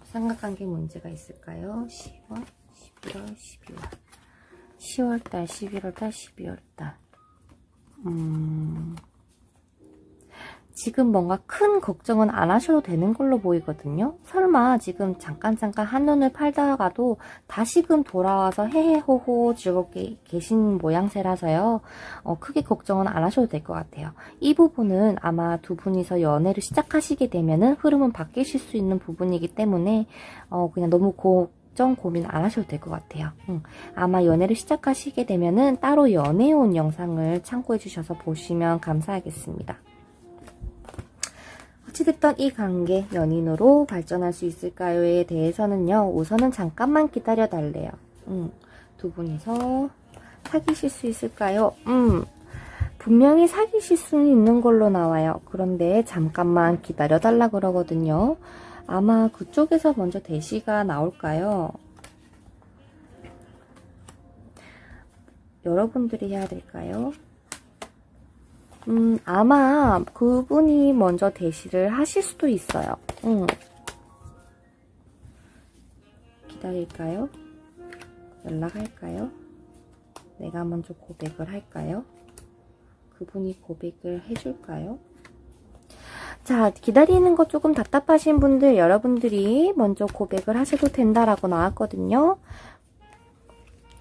삼각관계 문제가 있을까요? 10월, 11월, 12월. 10월달, 11월달, 12월달. 지금 뭔가 큰 걱정은 안 하셔도 되는 걸로 보이거든요. 설마 지금 잠깐 한눈을 팔다가도 다시금 돌아와서 헤헤호호 즐겁게 계신 모양새라서요. 크게 걱정은 안 하셔도 될 것 같아요. 이 부분은 아마 두 분이서 연애를 시작하시게 되면은 흐름은 바뀌실 수 있는 부분이기 때문에 그냥 너무 고민 안 하셔도 될 것 같아요. 아마 연애를 시작하시게 되면은 따로 연애온 영상을 참고해 주셔서 보시면 감사하겠습니다. 어찌됐든 이 관계 연인으로 발전할 수 있을까요에 대해서는요, 우선은 잠깐만 기다려 달래요. 두 분이서 사귀실 수 있을까요? 분명히 사귀실 수는 있는 걸로 나와요. 그런데 잠깐만 기다려 달라 그러거든요. 아마 그쪽에서 먼저 대시가 나올까요? 여러분들이 해야 될까요? 아마 그분이 먼저 대시를 하실 수도 있어요. 기다릴까요? 연락할까요? 내가 먼저 고백을 할까요? 그분이 고백을 해줄까요? 자, 기다리는 거 조금 답답하신 분들, 여러분들이 먼저 고백을 하셔도 된다라고 나왔거든요.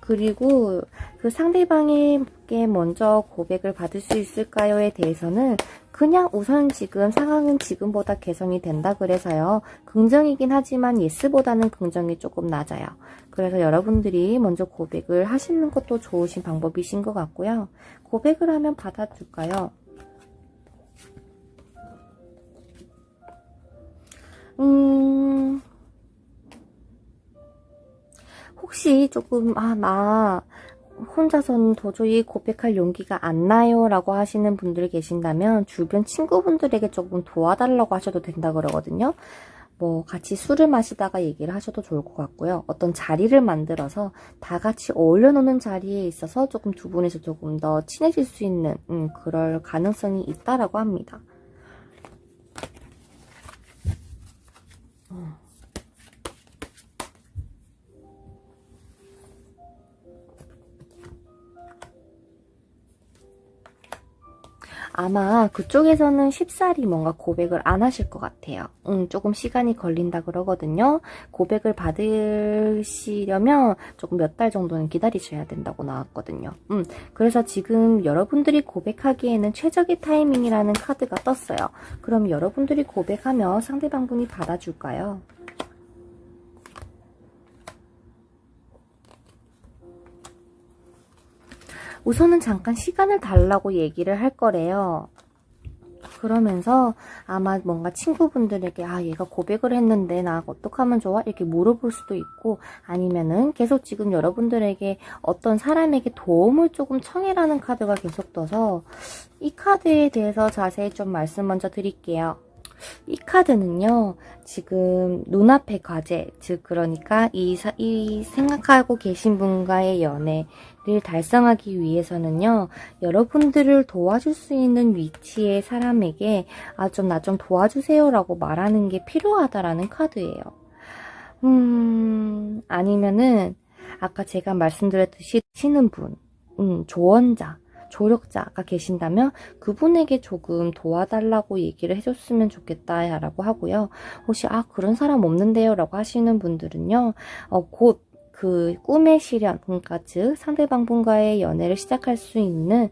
그리고 그 상대방에게 먼저 고백을 받을 수 있을까요에 대해서는 그냥 우선 지금 상황은 지금보다 개선이 된다 그래서요. 긍정이긴 하지만 예스보다는 긍정이 조금 낮아요. 그래서 여러분들이 먼저 고백을 하시는 것도 좋으신 방법이신 것 같고요. 고백을 하면 받아줄까요? 혹시 조금 나 혼자서는 도저히 고백할 용기가 안 나요 라고 하시는 분들 계신다면 주변 친구분들에게 조금 도와달라고 하셔도 된다 그러거든요. 뭐 같이 술을 마시다가 얘기를 하셔도 좋을 것 같고요. 어떤 자리를 만들어서 다 같이 어울려 노는 자리에 있어서 조금 두 분이서 조금 더 친해질 수 있는 그럴 가능성이 있다라고 합니다. 아마 그쪽에서는 쉽사리 뭔가 고백을 안 하실 것 같아요. 조금 시간이 걸린다 그러거든요. 고백을 받으시려면 조금 몇 달 정도는 기다리셔야 된다고 나왔거든요. 그래서 지금 여러분들이 고백하기에는 최적의 타이밍이라는 카드가 떴어요. 그럼 여러분들이 고백하면 상대방분이 받아줄까요? 우선은 잠깐 시간을 달라고 얘기를 할 거래요. 그러면서 아마 뭔가 친구분들에게 얘가 고백을 했는데 나 어떡하면 좋아? 이렇게 물어볼 수도 있고, 아니면은 계속 지금 여러분들에게 어떤 사람에게 도움을 조금 청해라는 카드가 계속 떠서 이 카드에 대해서 자세히 좀 말씀 먼저 드릴게요. 이 카드는요, 지금 눈앞의 과제, 즉 그러니까 이 생각하고 계신 분과의 연애를 달성하기 위해서는요, 여러분들을 도와줄 수 있는 위치의 사람에게 나 좀 도와주세요라고 말하는 게 필요하다라는 카드예요. 아니면은 아까 제가 말씀드렸듯이 치는 분, 조언자, 조력자가 계신다면 그분에게 조금 도와달라고 얘기를 해줬으면 좋겠다 라고 하고요. 혹시 그런 사람 없는데요 라고 하시는 분들은요, 곧 그 꿈의 실현, 그러니까 즉 상대방 분과의 연애를 시작할 수 있는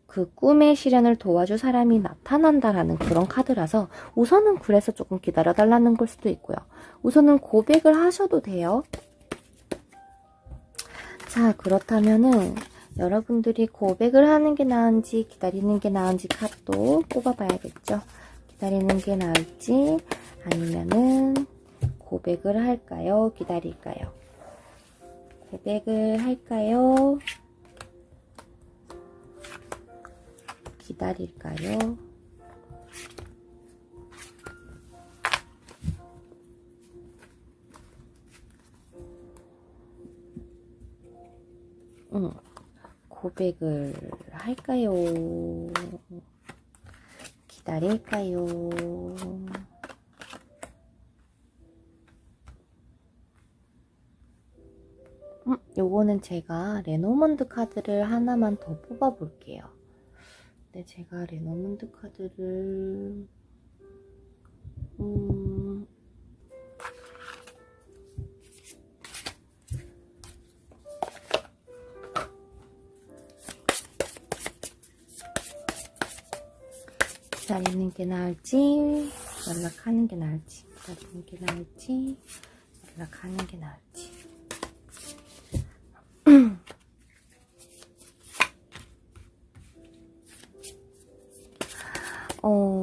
그 꿈의 실현을 도와줄 사람이 나타난다라는 그런 카드라서 우선은 그래서 조금 기다려달라는 걸 수도 있고요. 우선은 고백을 하셔도 돼요. 자, 그렇다면은 여러분들이 고백을 하는 게 나은지 기다리는 게 나은지 카드도 뽑아봐야겠죠. 기다리는 게 나을지 아니면은 고백을 할까요? 기다릴까요? 고백을 할까요? 기다릴까요? 고백을 할까요? 기다릴까요? 요거는 제가 레노먼드 카드를 하나만 더 뽑아 볼게요. 네, 제가 레노먼드 카드를 기다리는 게 나을지 연락하는 게 나을지, 기다리는 게 나을지 연락하는 게 나을지.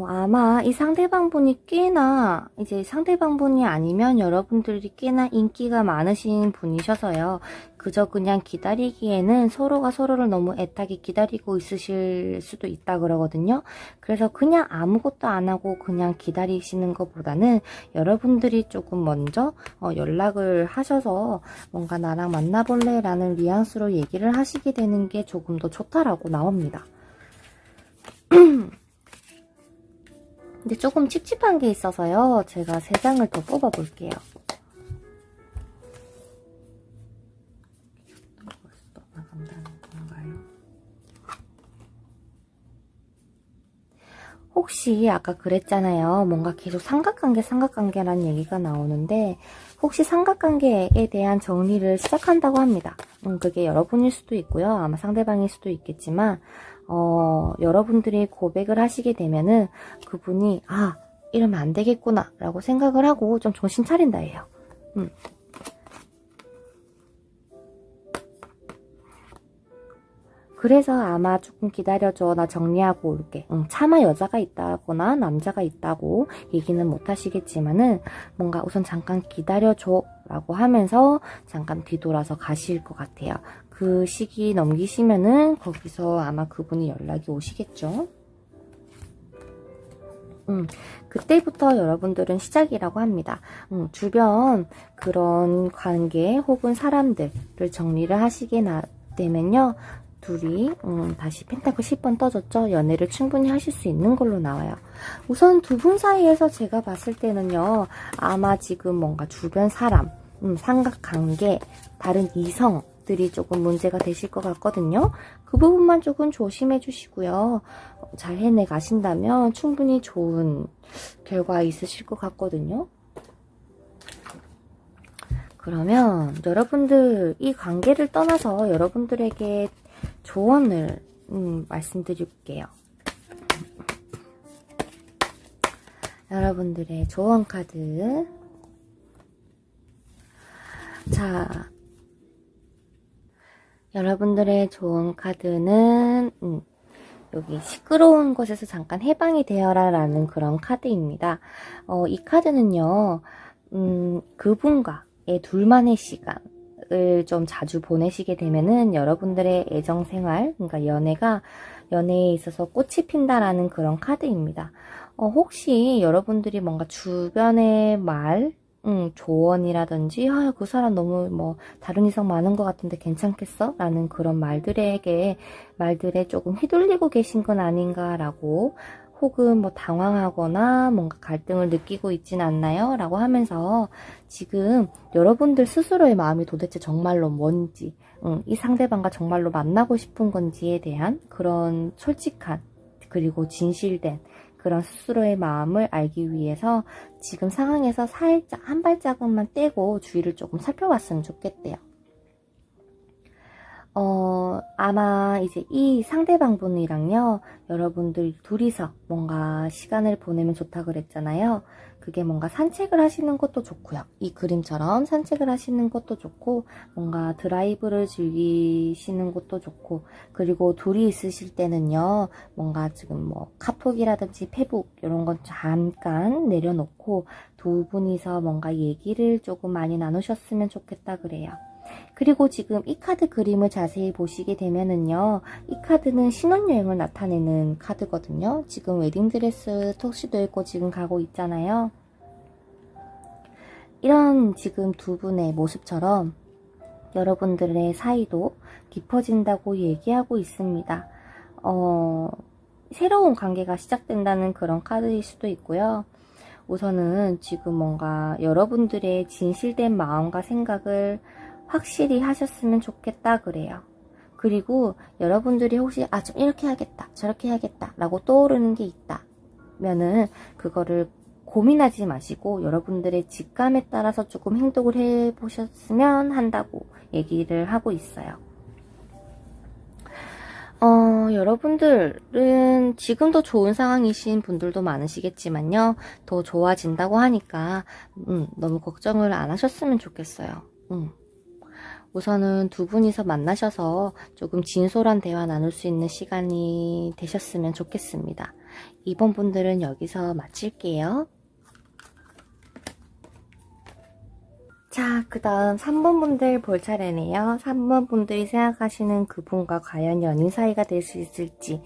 아마 이 상대방분이 꽤나, 이제 상대방분이 아니면 여러분들이 꽤나 인기가 많으신 분이셔서요. 그저 그냥 기다리기에는 서로가 서로를 너무 애타게 기다리고 있으실 수도 있다 그러거든요. 그래서 그냥 아무것도 안 하고 그냥 기다리시는 것보다는 여러분들이 조금 먼저 연락을 하셔서 뭔가 나랑 만나볼래? 라는 뉘앙스로 얘기를 하시게 되는 게 조금 더 좋다라고 나옵니다. 근데 조금 찝찝한 게 있어서요. 제가 3장을 더 뽑아 볼게요. 나간다는 건가요? 혹시 아까 그랬잖아요. 뭔가 계속 삼각관계라는 얘기가 나오는데 혹시 삼각관계에 대한 정리를 시작한다고 합니다. 그게 여러분일 수도 있고요. 아마 상대방일 수도 있겠지만 여러분들이 고백을 하시게 되면은 그분이 이러면 안 되겠구나 라고 생각을 하고 좀 정신 차린다 해요. 그래서 아마 조금 기다려줘, 나 정리하고 올게. 차마 여자가 있다거나 남자가 있다고 얘기는 못 하시겠지만은 뭔가 우선 잠깐 기다려줘 라고 하면서 잠깐 뒤돌아서 가실 것 같아요. 그 시기 넘기시면은 거기서 아마 그분이 연락이 오시겠죠. 그때부터 여러분들은 시작이라고 합니다. 주변 그런 관계 혹은 사람들을 정리를 하시게 되면요. 둘이 다시 펜타클 10번 떠졌죠. 연애를 충분히 하실 수 있는 걸로 나와요. 우선 두 분 사이에서 제가 봤을 때는요. 아마 지금 뭔가 주변 사람, 삼각관계, 다른 이성들이 조금 문제가 되실 것 같거든요. 그 부분만 조금 조심해 주시고요. 잘 해내 가신다면 충분히 좋은 결과 있으실 것 같거든요. 그러면 여러분들 이 관계를 떠나서 여러분들에게 조언을 말씀드릴게요. 여러분들의 조언 카드. 자, 여러분들의 조언 카드는 여기 시끄러운 곳에서 잠깐 해방이 되어라 라는 그런 카드입니다. 이 카드는요, 그분과의 둘만의 시간을 좀 자주 보내시게 되면은 여러분들의 애정생활, 그러니까 연애에 있어서 꽃이 핀다라는 그런 카드입니다. 혹시 여러분들이 뭔가 주변의 말, 조언이라든지, 그 사람 너무 뭐, 다른 이성 많은 것 같은데 괜찮겠어? 라는 그런 말들에 조금 휘둘리고 계신 건 아닌가라고, 혹은 뭐 당황하거나 뭔가 갈등을 느끼고 있진 않나요? 라고 하면서 지금 여러분들 스스로의 마음이 도대체 정말로 뭔지, 이 상대방과 정말로 만나고 싶은 건지에 대한 그런 솔직한, 그리고 진실된 그런 스스로의 마음을 알기 위해서 지금 상황에서 살짝 한 발자국만 떼고 주위를 조금 살펴봤으면 좋겠대요. 아마 이제 이 상대방분이랑요, 여러분들 둘이서 뭔가 시간을 보내면 좋다 그랬잖아요. 그게 뭔가 산책을 하시는 것도 좋고요. 이 그림처럼 산책을 하시는 것도 좋고, 뭔가 드라이브를 즐기시는 것도 좋고, 그리고 둘이 있으실 때는요, 뭔가 지금 뭐 카톡이라든지 페북 이런 건 잠깐 내려놓고 두 분이서 뭔가 얘기를 조금 많이 나누셨으면 좋겠다 그래요. 그리고 지금 이 카드 그림을 자세히 보시게 되면은요, 이 카드는 신혼여행을 나타내는 카드거든요. 지금 웨딩드레스 턱시도 입고 지금 가고 있잖아요. 이런 지금 두 분의 모습처럼 여러분들의 사이도 깊어진다고 얘기하고 있습니다. 새로운 관계가 시작된다는 그런 카드일 수도 있고요. 우선은 지금 뭔가 여러분들의 진실된 마음과 생각을 확실히 하셨으면 좋겠다 그래요. 그리고 여러분들이 혹시 좀 이렇게 해야겠다 저렇게 해야겠다 라고 떠오르는 게 있다면은 그거를 고민하지 마시고 여러분들의 직감에 따라서 조금 행동을 해보셨으면 한다고 얘기를 하고 있어요. 여러분들은 지금도 좋은 상황이신 분들도 많으시겠지만요. 더 좋아진다고 하니까 너무 걱정을 안 하셨으면 좋겠어요. 우선은 두 분이서 만나셔서 조금 진솔한 대화 나눌 수 있는 시간이 되셨으면 좋겠습니다. 2번 분들은 여기서 마칠게요. 자, 그 다음 3번 분들 볼 차례네요. 3번 분들이 생각하시는 그분과 과연 연인 사이가 될 수 있을지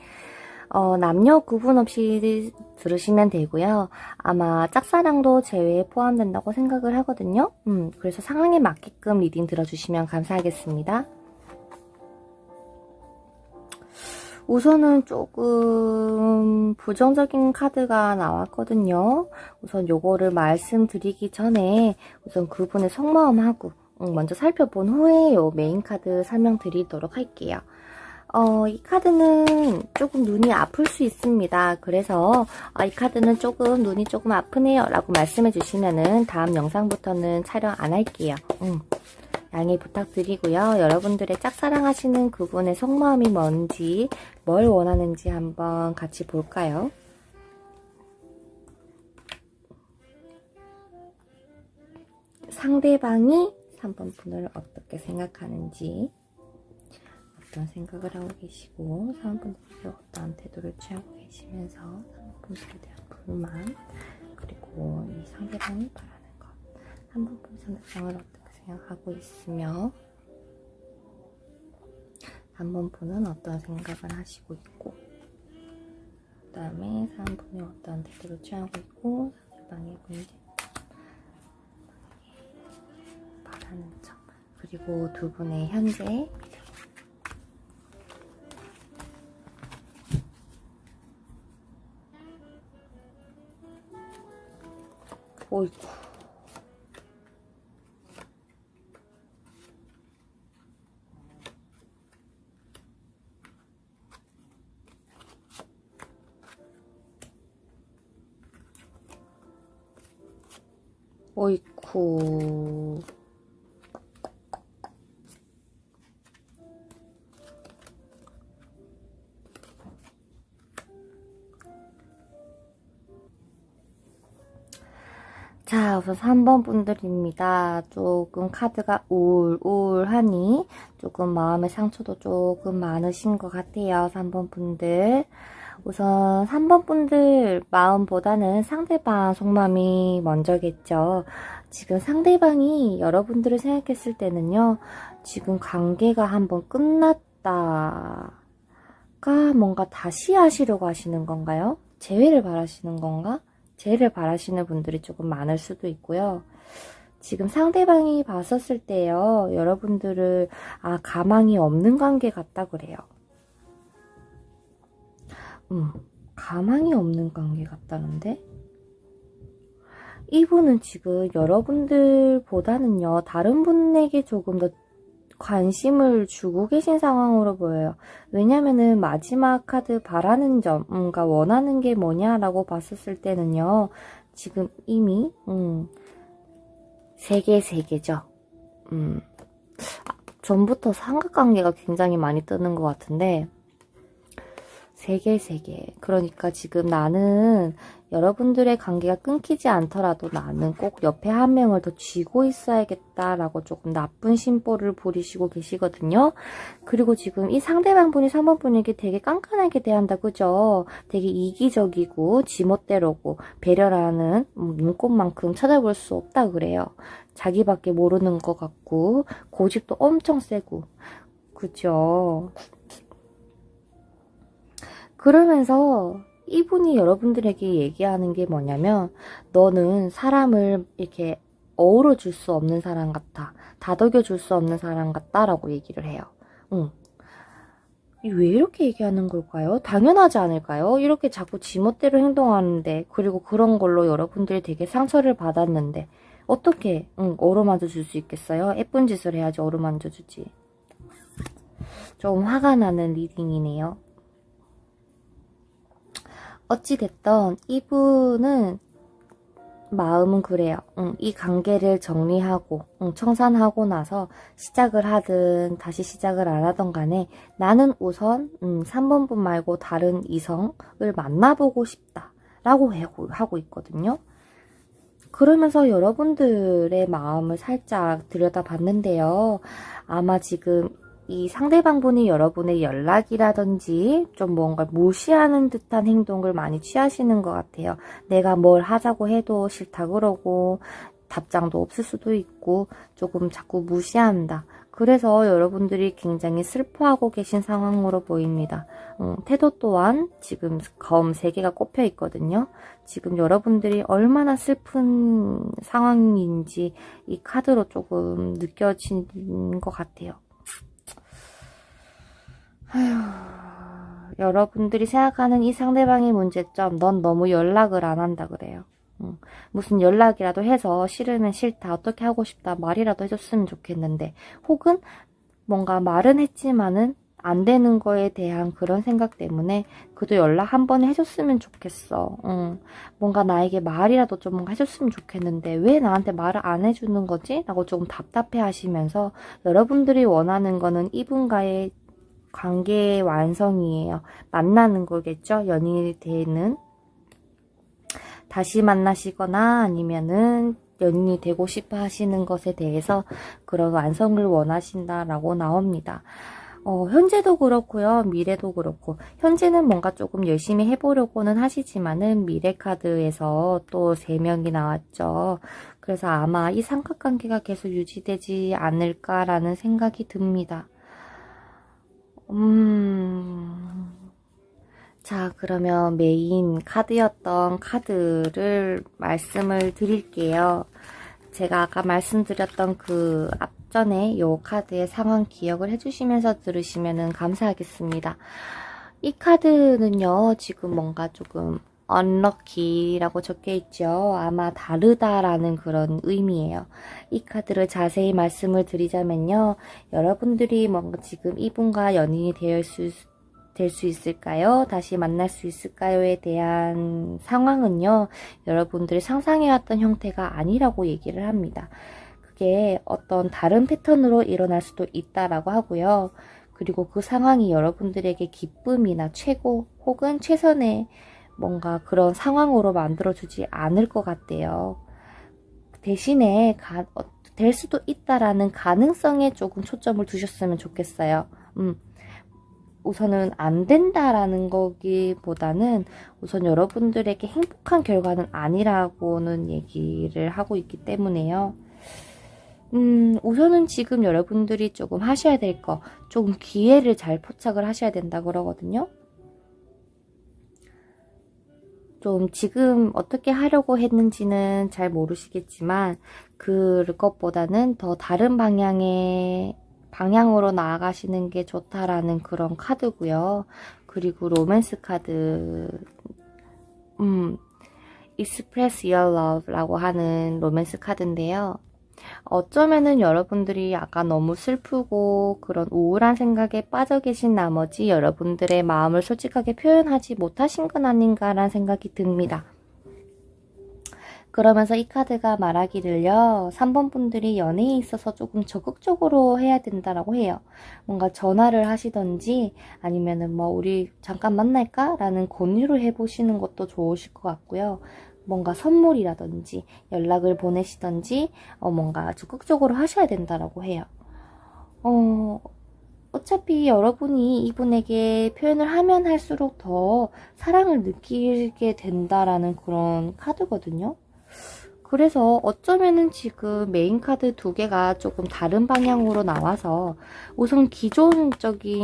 남녀 구분 없이 들으시면 되고요. 아마 짝사랑도 제외에 포함된다고 생각을 하거든요. 그래서 상황에 맞게끔 리딩 들어주시면 감사하겠습니다. 우선은 조금 부정적인 카드가 나왔거든요. 우선 요거를 말씀드리기 전에 우선 그분의 속마음하고 먼저 살펴본 후에 요 메인 카드 설명드리도록 할게요. 이 카드는 조금 눈이 아플 수 있습니다. 그래서 이 카드는 조금 눈이 조금 아프네요 라고 말씀해 주시면은 다음 영상부터는 촬영 안 할게요. 양해 부탁드리고요. 여러분들의 짝사랑하시는 그분의 속마음이 뭔지, 뭘 원하는지 한번 같이 볼까요? 상대방이 3번 분을 어떻게 생각하는지, 어떤 생각을 하고 계시고 3번 분들이 어떠한 태도를 취하고 계시면서 3번 분들에 대한 불만, 그리고 이 상대방이 바라는 것, 3번 분 상대방을 어떻게 생각하고 있으며 3번 분은 어떤 생각을 하시고 있고, 그 다음에 3번 분이 어떤 태도를 취하고 있고 상대방의 문제, 바라는 점, 그리고 두 분의 현재 미래. 어이구. 어이쿠. 자, 우선 3번 분들입니다. 조금 카드가 우울하니 조금 마음의 상처도 조금 많으신 것 같아요. 3번 분들. 우선 3번 분들 마음보다는 상대방 속마음이 먼저겠죠. 지금 상대방이 여러분들을 생각했을 때는요, 지금 관계가 한번 끝났다가 뭔가 다시 하시려고 하시는 건가요? 재회를 바라시는 건가? 재회를 바라시는 분들이 조금 많을 수도 있고요. 지금 상대방이 봤었을 때요, 여러분들을 가망이 없는 관계 같다 그래요. 가망이 없는 관계 같다는데? 이분은 지금 여러분들보다는요, 다른 분에게 조금 더 관심을 주고 계신 상황으로 보여요. 왜냐면은 마지막 카드 바라는 점, 그러니까 원하는 게 뭐냐라고 봤었을 때는요, 지금 이미 세계죠. 전부터 삼각관계가 굉장히 많이 뜨는 것 같은데, 세계. 그러니까 지금 나는 여러분들의 관계가 끊기지 않더라도 나는 꼭 옆에 한 명을 더 쥐고 있어야겠다라고 조금 나쁜 심보를 부리시고 계시거든요. 그리고 지금 이 상대방 분이 3번 분에게 되게 깐깐하게 대한다, 그죠? 되게 이기적이고 지멋대로고 배려라는 눈꽃만큼 찾아볼 수 없다 그래요. 자기밖에 모르는 것 같고 고집도 엄청 세고, 그죠? 그러면서 이분이 여러분들에게 얘기하는 게 뭐냐면, 너는 사람을 이렇게 어우러 줄 수 없는 사람 같아, 다독여 줄 수 없는 사람 같다 라고 얘기를 해요. 왜 이렇게 얘기하는 걸까요? 당연하지 않을까요? 이렇게 자꾸 지멋대로 행동하는데, 그리고 그런 걸로 여러분들이 되게 상처를 받았는데 어떻게 어루만져 줄 수 있겠어요? 예쁜 짓을 해야지 어루만져 주지. 좀 화가 나는 리딩이네요. 어찌됐던 이분은 마음은 그래요. 이 관계를 정리하고 청산하고 나서 시작을 하든 다시 시작을 안 하던 간에 나는 우선 3번 분 말고 다른 이성을 만나보고 싶다 라고 하고 있거든요. 그러면서 여러분들의 마음을 살짝 들여다봤는데요. 아마 지금 이 상대방분이 여러분의 연락이라든지 좀 뭔가 무시하는 듯한 행동을 많이 취하시는 것 같아요. 내가 뭘 하자고 해도 싫다 그러고 답장도 없을 수도 있고 조금 자꾸 무시한다. 그래서 여러분들이 굉장히 슬퍼하고 계신 상황으로 보입니다. 태도 또한 지금 검 3개가 꼽혀 있거든요. 지금 여러분들이 얼마나 슬픈 상황인지 이 카드로 조금 느껴지는 것 같아요. 여러분들이 생각하는 이 상대방의 문제점, 넌 너무 연락을 안 한다 그래요. 무슨 연락이라도 해서 싫으면 싫다, 어떻게 하고 싶다 말이라도 해줬으면 좋겠는데, 혹은 뭔가 말은 했지만은 안 되는 거에 대한 그런 생각 때문에 그래도 연락 한 번 해줬으면 좋겠어. 뭔가 나에게 말이라도 좀 뭔가 해줬으면 좋겠는데 왜 나한테 말을 안 해주는 거지? 라고 조금 답답해 하시면서, 여러분들이 원하는 거는 이분과의 관계의 완성이에요. 만나는 거겠죠? 연인이 되는. 다시 만나시거나 아니면은 연인이 되고 싶어 하시는 것에 대해서 그런 완성을 원하신다라고 나옵니다. 현재도 그렇고요. 미래도 그렇고, 현재는 뭔가 조금 열심히 해보려고는 하시지만은 미래 카드에서 또 3명이 나왔죠. 그래서 아마 이 삼각관계가 계속 유지되지 않을까라는 생각이 듭니다. 자, 그러면 메인 카드였던 카드를 말씀을 드릴게요. 제가 아까 말씀드렸던 그 앞전에 요 카드의 상황 기억을 해주시면서 들으시면 감사하겠습니다. 이 카드는요, 지금 뭔가 조금 unlucky라고 적혀 있죠. 아마 다르다라는 그런 의미예요. 이 카드를 자세히 말씀을 드리자면요, 여러분들이 뭔가 지금 이분과 연인이 될 수 있을까요? 다시 만날 수 있을까요?에 대한 상황은요, 여러분들이 상상해왔던 형태가 아니라고 얘기를 합니다. 그게 어떤 다른 패턴으로 일어날 수도 있다라고 하고요. 그리고 그 상황이 여러분들에게 기쁨이나 최고 혹은 최선의 뭔가 그런 상황으로 만들어주지 않을 것 같대요. 대신에 될 수도 있다라는 가능성에 조금 초점을 두셨으면 좋겠어요. 우선은 안 된다라는 거기보다는 우선 여러분들에게 행복한 결과는 아니라고는 얘기를 하고 있기 때문에요. 우선은 지금 여러분들이 조금 하셔야 될 거, 조금 기회를 잘 포착을 하셔야 된다 그러거든요. 좀 지금 어떻게 하려고 했는지는 잘 모르시겠지만 그것보다는 더 다른 방향으로 나아가시는 게 좋다라는 그런 카드고요. 그리고 로맨스 카드, Express Your Love라고 하는 로맨스 카드인데요. 어쩌면은 여러분들이 약간 너무 슬프고 그런 우울한 생각에 빠져 계신 나머지 여러분들의 마음을 솔직하게 표현하지 못하신 건 아닌가라는 생각이 듭니다. 그러면서 이 카드가 말하기를요, 3번 분들이 연애에 있어서 조금 적극적으로 해야 된다라고 해요. 뭔가 전화를 하시던지 아니면은 뭐 우리 잠깐 만날까? 라는 권유를 해보시는 것도 좋으실 것 같고요. 뭔가 선물이라든지 연락을 보내시던지 뭔가 적극적으로 하셔야 된다라고 해요. 어차피 여러분이 이분에게 표현을 하면 할수록 더 사랑을 느끼게 된다라는 그런 카드거든요. 그래서 어쩌면은 지금 메인 카드 두 개가 조금 다른 방향으로 나와서 우선 기존적인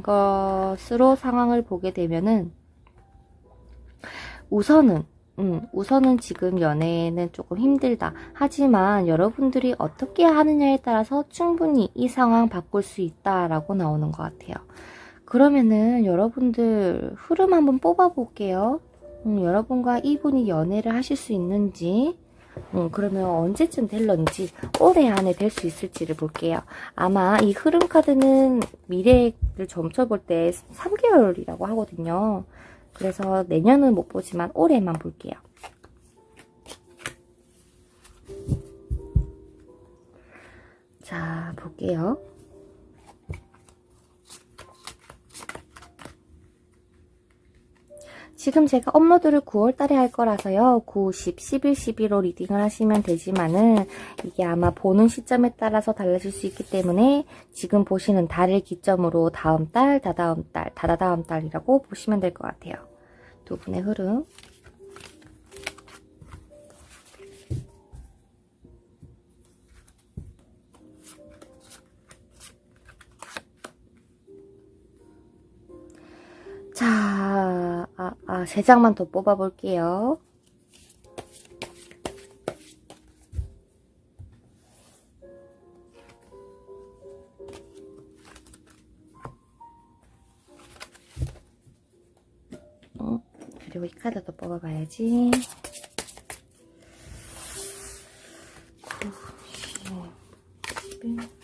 것으로 상황을 보게 되면은 우선은 지금 연애는 조금 힘들다. 하지만 여러분들이 어떻게 하느냐에 따라서 충분히 이 상황 바꿀 수 있다라고 나오는 것 같아요. 그러면은 여러분들 흐름 한번 뽑아 볼게요. 여러분과 이분이 연애를 하실 수 있는지, 그러면 언제쯤 될런지, 올해 안에 될 수 있을지를 볼게요. 아마 이 흐름 카드는 미래를 점쳐볼 때 3개월이라고 하거든요. 그래서 내년은 못 보지만 올해만 볼게요. 자, 볼게요. 지금 제가 업로드를 9월달에 할 거라서요. 9, 10, 11, 12로 리딩을 하시면 되지만은 이게 아마 보는 시점에 따라서 달라질 수 있기 때문에 지금 보시는 달을 기점으로 다음 달, 다다음 달, 다다다음 달이라고 보시면 될 것 같아요. 두 분의 흐름. 자, 3장만 더 뽑아볼게요. 그리고 이 카드도 뽑아봐야지. 9, 10, 11.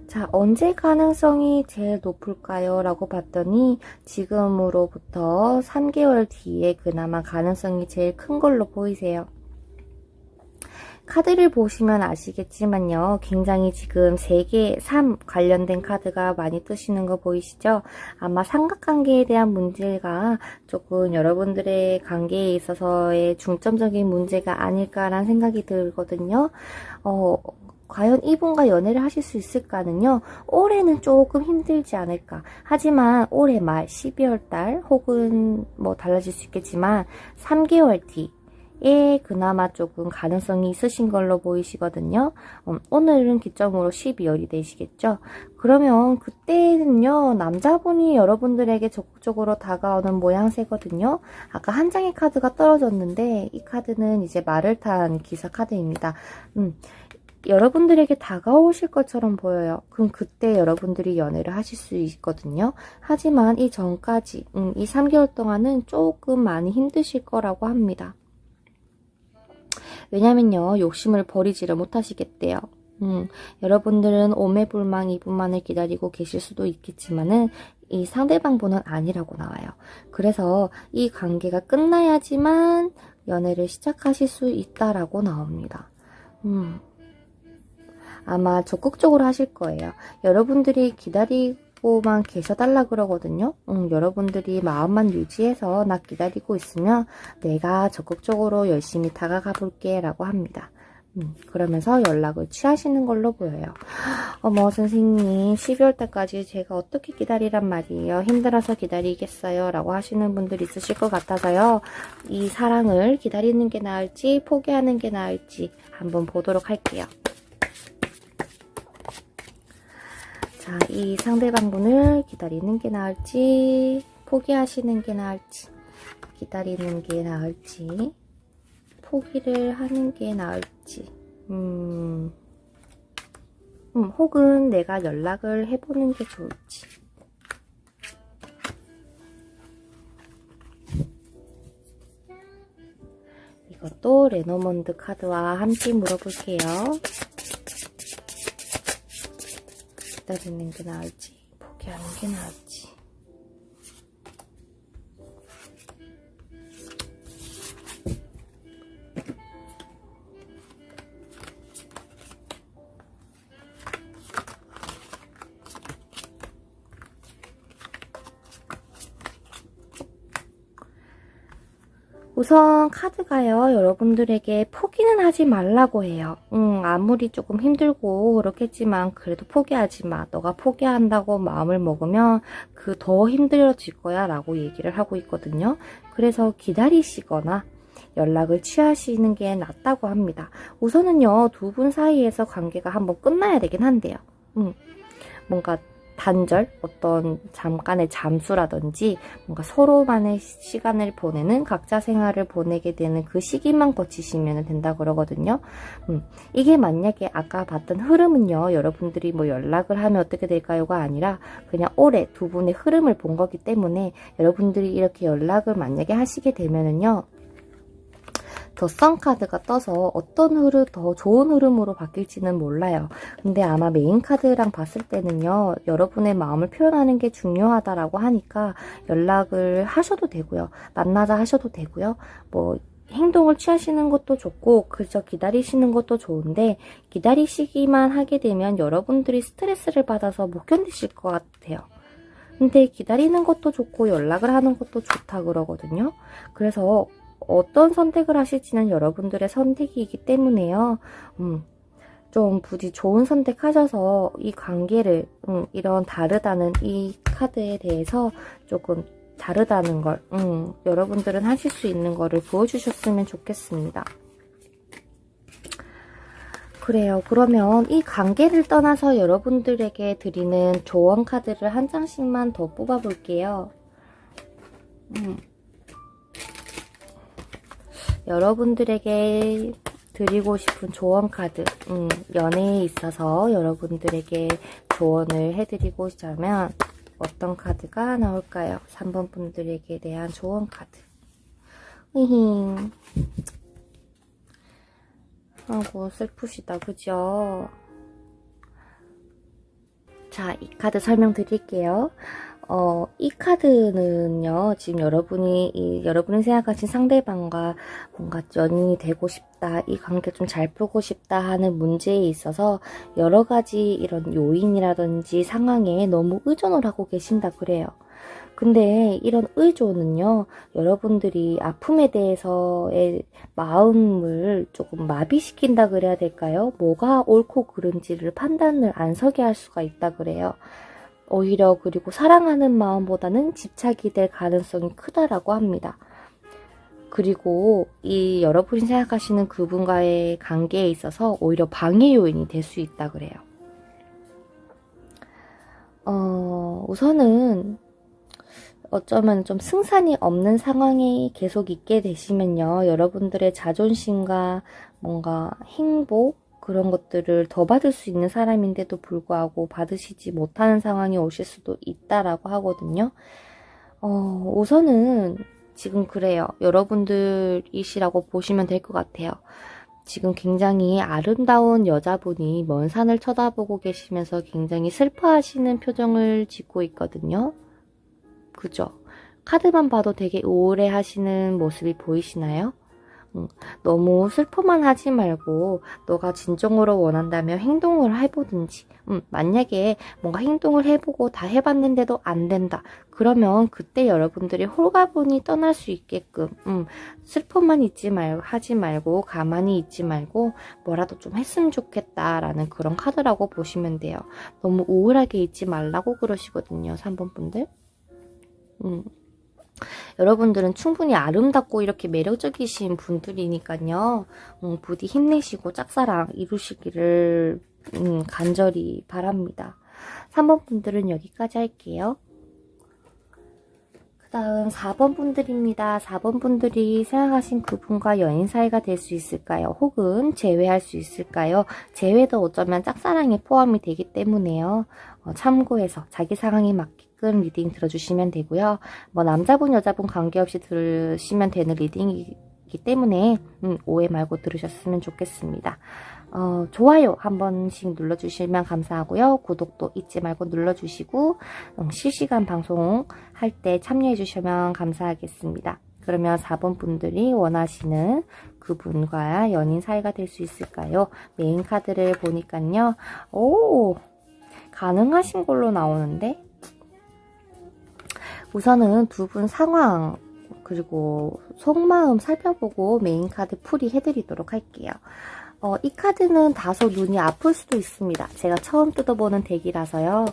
자, 언제 가능성이 제일 높을까요? 라고 봤더니 지금으로부터 3개월 뒤에 그나마 가능성이 제일 큰 걸로 보이세요. 카드를 보시면 아시겠지만요. 굉장히 지금 3개, 3 관련된 카드가 많이 뜨시는 거 보이시죠? 아마 삼각관계에 대한 문제가 조금 여러분들의 관계에 있어서의 중점적인 문제가 아닐까라는 생각이 들거든요. 과연 이분과 연애를 하실 수 있을까는요. 올해는 조금 힘들지 않을까. 하지만 올해 말 12월달 혹은 뭐 달라질 수 있겠지만 3개월 뒤에 그나마 조금 가능성이 있으신 걸로 보이시거든요. 오늘은 기점으로 12월이 되시겠죠. 그러면 그때는요. 남자분이 여러분들에게 적극적으로 다가오는 모양새거든요. 아까 한 장의 카드가 떨어졌는데 이 카드는 이제 말을 탄 기사 카드입니다. 여러분들에게 다가오실 것처럼 보여요. 그럼 그때 여러분들이 연애를 하실 수 있거든요. 하지만 이 전까지, 이 3개월 동안은 조금 많이 힘드실 거라고 합니다. 왜냐면요, 욕심을 버리지를 못하시겠대요. 여러분들은 오매불망 이분만을 기다리고 계실 수도 있겠지만은 이 상대방분은 아니라고 나와요. 그래서 이 관계가 끝나야지만 연애를 시작하실 수 있다라고 나옵니다. 아마 적극적으로 하실 거예요. 여러분들이 기다리고만 계셔달라 그러거든요. 여러분들이 마음만 유지해서 나 기다리고 있으면 내가 적극적으로 열심히 다가가 볼게 라고 합니다. 그러면서 연락을 취하시는 걸로 보여요. 어머 선생님 12월 달까지 제가 어떻게 기다리란 말이에요. 힘들어서 기다리겠어요 라고 하시는 분들이 있으실 것 같아서요. 이 사랑을 기다리는 게 나을지 포기하는 게 나을지 한번 보도록 할게요. 자, 이 상대방분을 기다리는 게 나을지 포기하시는 게 나을지 기다리는 게 나을지 포기를 하는 게 나을지 혹은 내가 연락을 해보는 게 좋을지. 이것도 레노먼드 카드와 함께 물어볼게요. 기다리는 게 나을지 포기하는 게 나을지. 우선 카드가요, 여러분들에게 포기는 하지 말라고 해요. 아무리 조금 힘들고 그렇겠지만 그래도 포기하지 마. 너가 포기한다고 마음을 먹으면 그 더 힘들어질 거야 라고 얘기를 하고 있거든요. 그래서 기다리시거나 연락을 취하시는 게 낫다고 합니다. 우선은요, 두 분 사이에서 관계가 한번 끝나야 되긴 한데요. 뭔가 단절, 어떤 잠깐의 잠수라든지 뭔가 서로만의 시간을 보내는 각자 생활을 보내게 되는 그 시기만 거치시면 된다 그러거든요. 이게 만약에 아까 봤던 흐름은요, 여러분들이 뭐 연락을 하면 어떻게 될까요가 아니라 그냥 올해 두 분의 흐름을 본 거기 때문에 여러분들이 이렇게 연락을 만약에 하시게 되면은요, 더 선 카드가 떠서 어떤 더 좋은 흐름으로 바뀔지는 몰라요. 근데 아마 메인 카드랑 봤을 때는요, 여러분의 마음을 표현하는 게 중요하다라고 하니까 연락을 하셔도 되고요. 만나자 하셔도 되고요. 뭐 행동을 취하시는 것도 좋고 그저 기다리시는 것도 좋은데 기다리시기만 하게 되면 여러분들이 스트레스를 받아서 못 견디실 것 같아요. 근데 기다리는 것도 좋고 연락을 하는 것도 좋다 그러거든요. 그래서 어떤 선택을 하실지는 여러분들의 선택이기 때문에요. 좀 부디 좋은 선택하셔서 이 관계를 이런 다르다는 이 카드에 대해서 조금 다르다는 걸 여러분들은 하실 수 있는 거를 보여주셨으면 좋겠습니다. 그래요. 그러면 이 관계를 떠나서 여러분들에게 드리는 조언 카드를 한 장씩만 더 뽑아볼게요. 여러분들에게 드리고 싶은 조언 카드, 연애에 있어서 여러분들에게 조언을 해드리고 싶다면 어떤 카드가 나올까요? 3번 분들에게 대한 조언 카드. 히히. 아이고 슬프시다, 그죠? 자, 이 카드 설명드릴게요. 이 카드는요, 지금 여러분이 생각하신 상대방과 뭔가 연인이 되고 싶다, 이 관계 좀 잘 풀고 싶다 하는 문제에 있어서 여러 가지 이런 요인이라든지 상황에 너무 의존을 하고 계신다 그래요. 근데 이런 의존은요, 여러분들이 아픔에 대해서의 마음을 조금 마비시킨다 그래야 될까요? 뭐가 옳고 그른지를 판단을 안 서게 할 수가 있다 그래요. 오히려 그리고 사랑하는 마음보다는 집착이 될 가능성이 크다라고 합니다. 그리고 이 여러분이 생각하시는 그분과의 관계에 있어서 오히려 방해 요인이 될 수 있다 그래요. 우선은 어쩌면 좀 승산이 없는 상황이 계속 있게 되시면요, 여러분들의 자존심과 뭔가 행복, 그런 것들을 더 받을 수 있는 사람인데도 불구하고 받으시지 못하는 상황이 오실 수도 있다라고 하거든요. 우선은 지금 그래요. 여러분들이시라고 보시면 될 것 같아요. 지금 굉장히 아름다운 여자분이 먼 산을 쳐다보고 계시면서 굉장히 슬퍼하시는 표정을 짓고 있거든요. 그죠? 카드만 봐도 되게 우울해 하시는 모습이 보이시나요? 너무 슬퍼만 하지 말고 너가 진정으로 원한다면 행동을 해보든지, 만약에 뭔가 행동을 해보고 다 해봤는데도 안 된다. 그러면 그때 여러분들이 홀가분히 떠날 수 있게끔 슬퍼만 하지 말고 가만히 있지 말고 뭐라도 좀 했으면 좋겠다라는 그런 카드라고 보시면 돼요. 너무 우울하게 있지 말라고 그러시거든요, 3번 분들. 여러분들은 충분히 아름답고 이렇게 매력적이신 분들이니까요. 부디 힘내시고 짝사랑 이루시기를 간절히 바랍니다. 3번 분들은 여기까지 할게요. 그 다음 4번 분들입니다. 4번 분들이 생각하신 그분과 연인 사이가 될 수 있을까요? 혹은 재회할 수 있을까요? 재회도 어쩌면 짝사랑에 포함이 되기 때문에요. 참고해서 자기 상황에 맞게끔 리딩 들어주시면 되고요. 뭐 남자분 여자분 관계없이 들으시면 되는 리딩이기 때문에 오해 말고 들으셨으면 좋겠습니다. 좋아요 한 번씩 눌러주시면 감사하고요. 구독도 잊지 말고 눌러주시고 실시간 방송 할 때 참여해 주시면 감사하겠습니다. 그러면 4번 분들이 원하시는 그분과 연인 사이가 될 수 있을까요? 메인 카드를 보니까요. 오, 가능하신 걸로 나오는데 우선은 두 분 상황 그리고 속마음 살펴보고 메인 카드 풀이 해드리도록 할게요. 이 카드는 다소 눈이 아플 수도 있습니다. 제가 처음 뜯어보는 덱이라서요.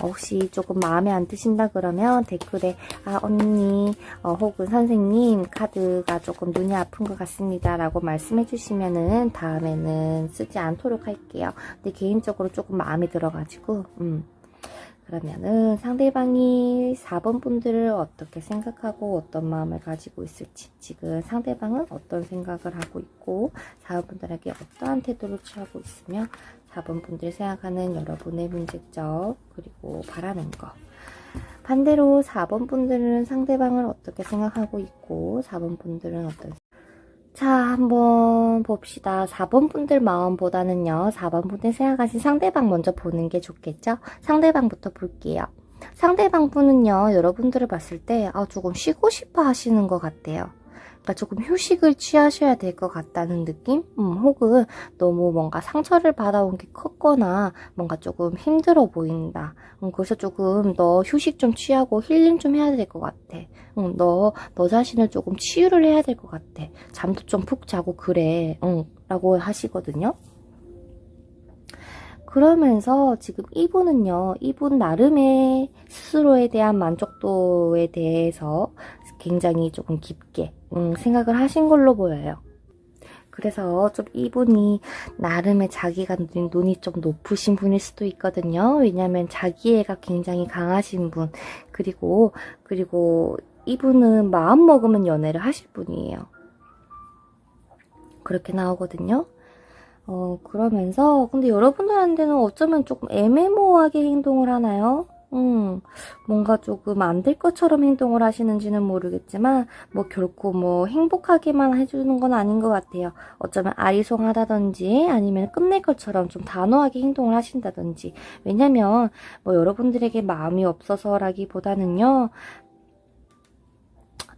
혹시 조금 마음에 안 드신다 그러면 댓글에 언니 혹은 선생님 카드가 조금 눈이 아픈 것 같습니다 라고 말씀해 주시면은 다음에는 쓰지 않도록 할게요. 근데 개인적으로 조금 마음에 들어가지고 그러면은 상대방이 4번 분들을 어떻게 생각하고 어떤 마음을 가지고 있을지, 지금 상대방은 어떤 생각을 하고 있고 4번 분들에게 어떠한 태도를 취하고 있으며 4번 분들이 생각하는 여러분의 문제점 그리고 바라는 거, 반대로 4번 분들은 상대방을 어떻게 생각하고 있고 4번 분들은 어떤 자, 한번 봅시다. 4번 분들 마음보다는요, 4번 분들 생각하신 상대방 먼저 보는 게 좋겠죠? 상대방부터 볼게요. 상대방 분은요, 여러분들을 봤을 때, 조금 쉬고 싶어 하시는 것 같아요. 그러니까 조금 휴식을 취하셔야 될 것 같다는 느낌? 혹은 너무 뭔가 상처를 받아온 게 컸거나 뭔가 조금 힘들어 보인다. 그래서 조금 너 휴식 좀 취하고 힐링 좀 해야 될 것 같아. 너 자신을 조금 치유를 해야 될 것 같아. 잠도 좀 푹 자고 그래. 라고 하시거든요. 그러면서 지금 이분은요, 이분 나름의 스스로에 대한 만족도에 대해서 굉장히 조금 깊게 생각을 하신 걸로 보여요. 그래서 좀 이분이 나름의 자기가 눈이 좀 높으신 분일 수도 있거든요. 왜냐하면 자기애가 굉장히 강하신 분, 그리고 이분은 마음 먹으면 연애를 하실 분이에요. 그렇게 나오거든요. 그러면서 근데 여러분들한테는 어쩌면 조금 애매모호하게 행동을 하나요? 뭔가 조금 안 될 것처럼 행동을 하시는지는 모르겠지만 뭐 결코 뭐 행복하게만 해주는 건 아닌 것 같아요. 어쩌면 아리송하다든지 아니면 끝낼 것처럼 좀 단호하게 행동을 하신다든지. 왜냐면 뭐 여러분들에게 마음이 없어서라기보다는요,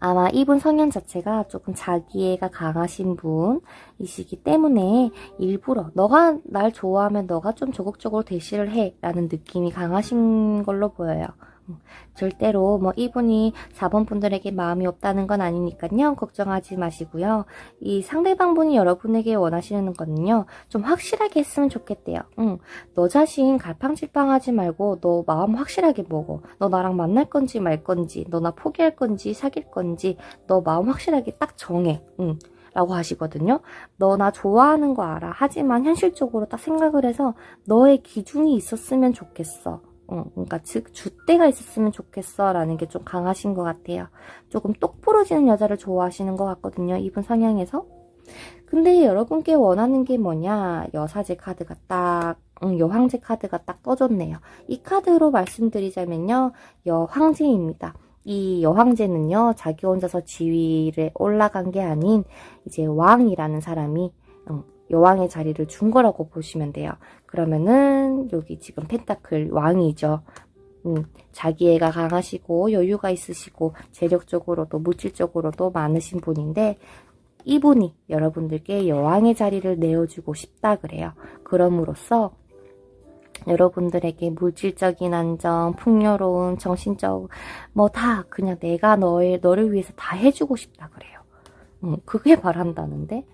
아마 이분 성향 자체가 조금 자기애가 강하신 분이시기 때문에 일부러 너가 날 좋아하면 너가 좀 적극적으로 대시를 해 라는 느낌이 강하신 걸로 보여요. 절대로 뭐 이분이 4번 분들에게 마음이 없다는 건 아니니까요. 걱정하지 마시고요. 이 상대방 분이 여러분에게 원하시는 거는요, 좀 확실하게 했으면 좋겠대요. 너 자신 갈팡질팡하지 말고 너 마음 확실하게 먹어. 너 나랑 만날 건지 말 건지, 너 나 포기할 건지 사귈 건지 너 마음 확실하게 딱 정해. 라고 하시거든요. 너 나 좋아하는 거 알아. 하지만 현실적으로 딱 생각을 해서 너의 기준이 있었으면 좋겠어. 그러니까 즉 줏대가 있었으면 좋겠어 라는 게 좀 강하신 것 같아요. 조금 똑부러지는 여자를 좋아하시는 것 같거든요, 이분 성향에서. 근데 여러분께 원하는 게 뭐냐, 여사제 카드가 딱 여황제 카드가 딱 떠졌네요. 이 카드로 말씀드리자면요, 여황제입니다. 이 여황제는요, 자기 혼자서 지위를 올라간 게 아닌 이제 왕이라는 사람이 여왕의 자리를 준 거라고 보시면 돼요. 그러면은 여기 지금 펜타클 왕이죠. 자기애가 강하시고 여유가 있으시고 재력적으로도 물질적으로도 많으신 분인데, 이분이 여러분들께 여왕의 자리를 내어주고 싶다 그래요. 그럼으로써 여러분들에게 물질적인 안정, 풍요로움, 정신적 뭐 다 그냥 내가 너를 위해서 다 해주고 싶다 그래요. 그게 바란다는데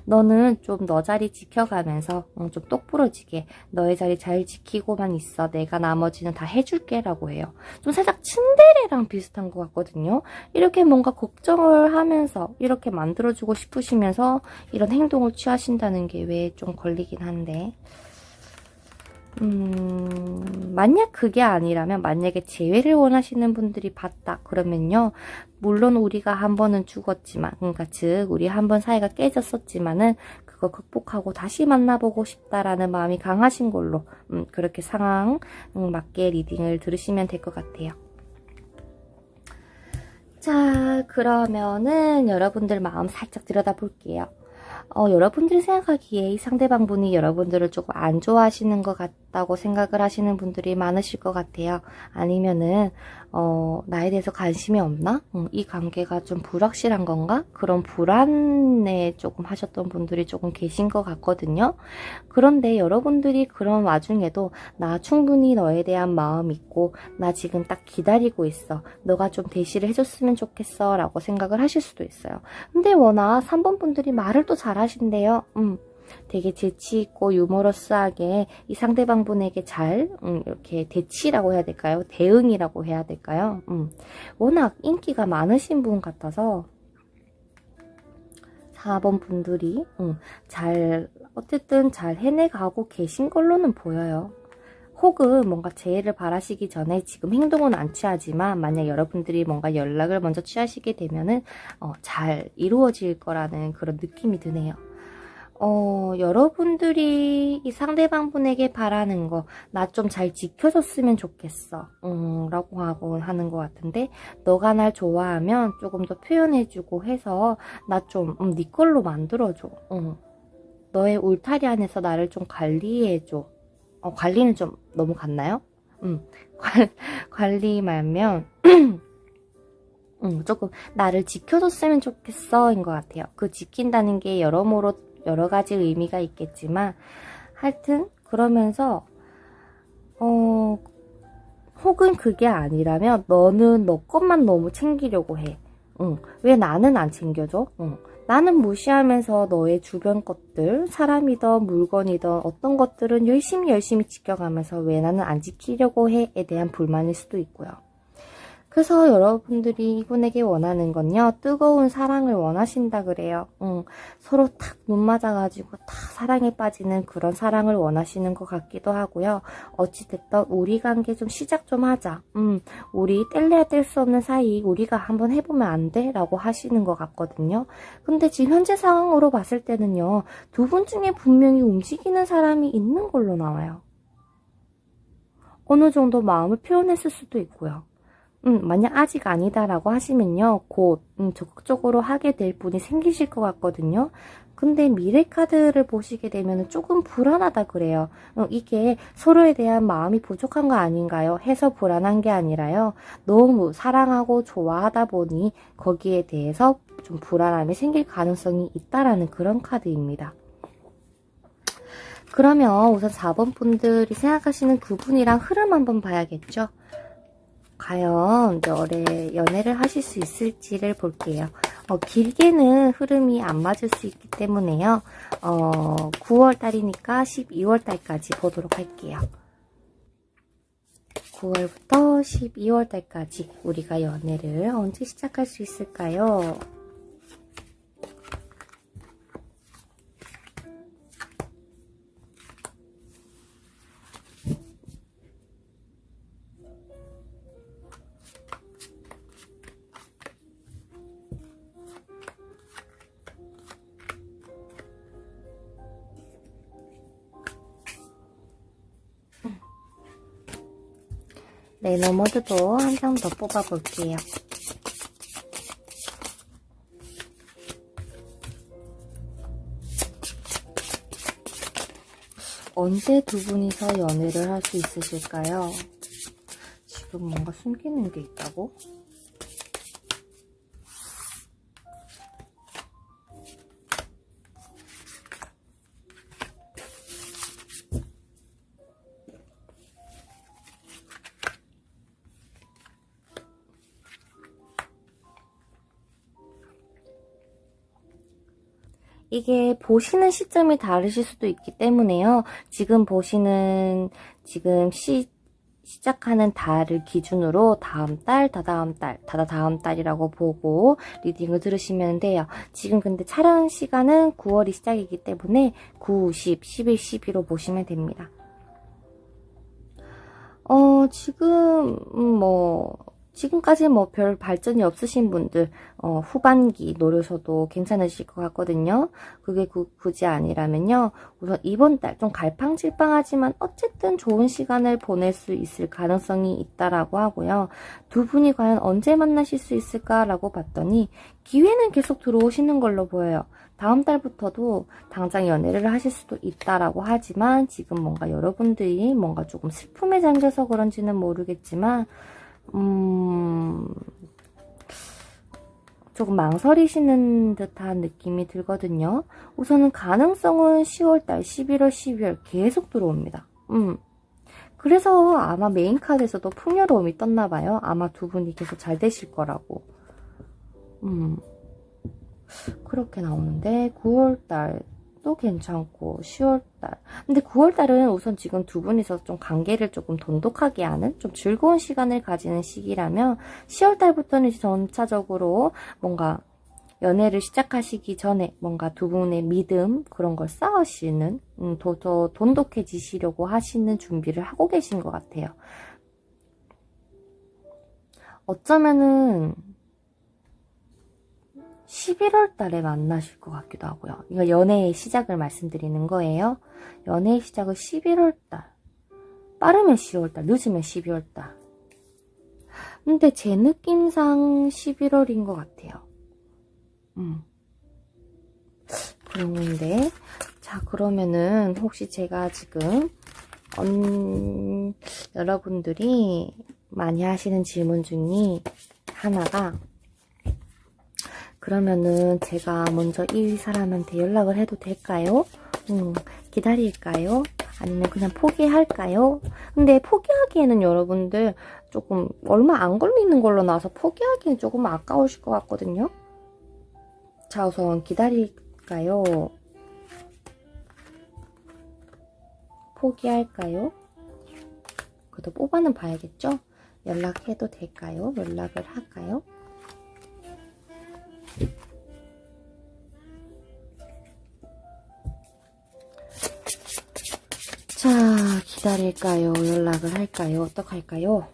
너는 좀 너 자리 지켜가면서 좀 똑부러지게 너의 자리 잘 지키고만 있어. 내가 나머지는 다 해줄게 라고 해요. 좀 살짝 츤데레랑 비슷한 것 같거든요. 이렇게 뭔가 걱정을 하면서 이렇게 만들어주고 싶으시면서 이런 행동을 취하신다는 게 왜 좀 걸리긴 한데 만약 그게 아니라면 만약에 재회를 원하시는 분들이 봤다 그러면요, 물론 우리가 한 번은 죽었지만, 그러니까 즉 우리 한 번 사이가 깨졌었지만은 그거 극복하고 다시 만나보고 싶다라는 마음이 강하신 걸로 그렇게 상황 맞게 리딩을 들으시면 될 것 같아요. 자, 그러면은 여러분들 마음 살짝 들여다볼게요. 여러분들이 생각하기에 이 상대방분이 여러분들을 조금 안 좋아하시는 것 같다고 생각을 하시는 분들이 많으실 것 같아요. 아니면은 나에 대해서 관심이 없나? 이 관계가 좀 불확실한 건가? 그런 불안에 조금 하셨던 분들이 조금 계신 것 같거든요. 그런데 여러분들이 그런 와중에도 나 충분히 너에 대한 마음 있고 나 지금 딱 기다리고 있어. 너가 좀 대시를 해줬으면 좋겠어 라고 생각을 하실 수도 있어요. 근데 워낙 3번 분들이 말을 또 잘하신대요. 되게 재치있고 유머러스하게 이 상대방분에게 잘 이렇게 대치라고 해야 될까요? 대응이라고 해야 될까요? 워낙 인기가 많으신 분 같아서 4번 분들이 어쨌든 잘 해내가고 계신 걸로는 보여요. 혹은 뭔가 재해를 바라시기 전에 지금 행동은 안 취하지만 만약 여러분들이 뭔가 연락을 먼저 취하시게 되면은 잘 이루어질 거라는 그런 느낌이 드네요. 여러분들이 이 상대방 분에게 바라는 거, 나 좀 잘 지켜줬으면 좋겠어. 라고 하는 것 같은데, 너가 날 좋아하면 조금 더 표현해주고 해서, 나 좀, 네 걸로 만들어줘. 너의 울타리 안에서 나를 좀 관리해줘. 관리는 좀 너무 같나요? 관리 말면, 조금 나를 지켜줬으면 좋겠어 인 것 같아요. 그 지킨다는 게 여러 가지 의미가 있겠지만 하여튼 그러면서 혹은 그게 아니라면 너는 너 것만 너무 챙기려고 해. 왜 나는 안 챙겨줘? 나는 무시하면서 너의 주변 것들, 사람이든 물건이든 어떤 것들은 열심히 지켜가면서 왜 나는 안 지키려고 해에 대한 불만일 수도 있고요. 그래서 여러분들이 이분에게 원하는 건요, 뜨거운 사랑을 원하신다 그래요. 서로 탁 눈 맞아가지고 탁 사랑에 빠지는 그런 사랑을 원하시는 것 같기도 하고요. 어찌됐든 우리 관계 좀 시작 좀 하자. 우리 뗄래야 뗄 수 없는 사이 우리가 한번 해보면 안 돼? 라고 하시는 것 같거든요. 근데 지금 현재 상황으로 봤을 때는요, 두 분 중에 분명히 움직이는 사람이 있는 걸로 나와요. 어느 정도 마음을 표현했을 수도 있고요. 만약 아직 아니다라고 하시면요, 곧 적극적으로 하게 될 분이 생기실 것 같거든요. 근데 미래 카드를 보시게 되면 조금 불안하다 그래요. 이게 서로에 대한 마음이 부족한 거 아닌가요? 해서 불안한 게 아니라요. 너무 사랑하고 좋아하다 보니 거기에 대해서 좀 불안함이 생길 가능성이 있다라는 그런 카드입니다. 그러면 우선 4번 분들이 생각하시는 그분이랑 흐름 한번 봐야겠죠? 과연 올해 연애를 하실 수 있을지를 볼게요. 길게는 흐름이 안 맞을 수 있기 때문에요. 9월달이니까 12월달까지 보도록 할게요. 9월부터 12월달까지 우리가 연애를 언제 시작할 수 있을까요? 레노모드도 한 장 더 뽑아볼게요. 언제 두 분이서 연애를 할 수 있으실까요? 지금 뭔가 숨기는 게 있다고? 이게 보시는 시점이 다르실 수도 있기 때문에요. 지금 보시는, 시작하는 달을 기준으로 다음 달, 다다음 달, 다다다음 달이라고 보고 리딩을 들으시면 돼요. 지금 근데 촬영 시간은 9월이 시작이기 때문에 9, 10, 11, 12로 보시면 됩니다. 지금까지 별 발전이 없으신 분들, 후반기 노려셔도 괜찮으실 것 같거든요. 그게 굳이 아니라면요. 우선 이번 달 좀 갈팡질팡하지만 어쨌든 좋은 시간을 보낼 수 있을 가능성이 있다라고 하고요. 두 분이 과연 언제 만나실 수 있을까라고 봤더니 기회는 계속 들어오시는 걸로 보여요. 다음 달부터도 당장 연애를 하실 수도 있다라고 하지만 지금 뭔가 여러분들이 뭔가 조금 슬픔에 잠겨서 그런지는 모르겠지만 조금 망설이시는 듯한 느낌이 들거든요. 우선은 가능성은 10월달, 11월, 12월 계속 들어옵니다. 그래서 아마 메인카드에서도 풍요로움이 떴나봐요. 아마 두 분이 계속 잘 되실 거라고. 그렇게 나오는데 9월달도 괜찮고 10월달. 근데 9월달은 우선 지금 두 분이서 좀 관계를 조금 돈독하게 하는 좀 즐거운 시간을 가지는 시기라면 10월달부터는 이제 점차적으로 뭔가 연애를 시작하시기 전에 뭔가 두 분의 믿음 그런 걸 쌓으시는 더 돈독해지시려고 하시는 준비를 하고 계신 것 같아요. 어쩌면은 11월 달에 만나실 것 같기도 하고요. 이거 연애의 시작을 말씀드리는 거예요. 연애의 시작은 11월 달. 빠르면 10월 달, 늦으면 12월 달. 근데 제 느낌상 11월인 것 같아요. 그런 건데. 자, 그러면은 혹시 제가 지금 여러분들이 많이 하시는 질문 중에 하나가 그러면은 제가 먼저 이 사람한테 연락을 해도 될까요? 기다릴까요? 아니면 그냥 포기할까요? 근데 포기하기에는 여러분들 조금 얼마 안 걸리는 걸로 나와서 포기하기엔 조금 아까우실 것 같거든요. 자, 우선 기다릴까요? 포기할까요? 그래도 뽑아는 봐야겠죠? 연락해도 될까요? 연락을 할까요? 자, 기다릴까요? 연락을 할까요? 어떡할까요?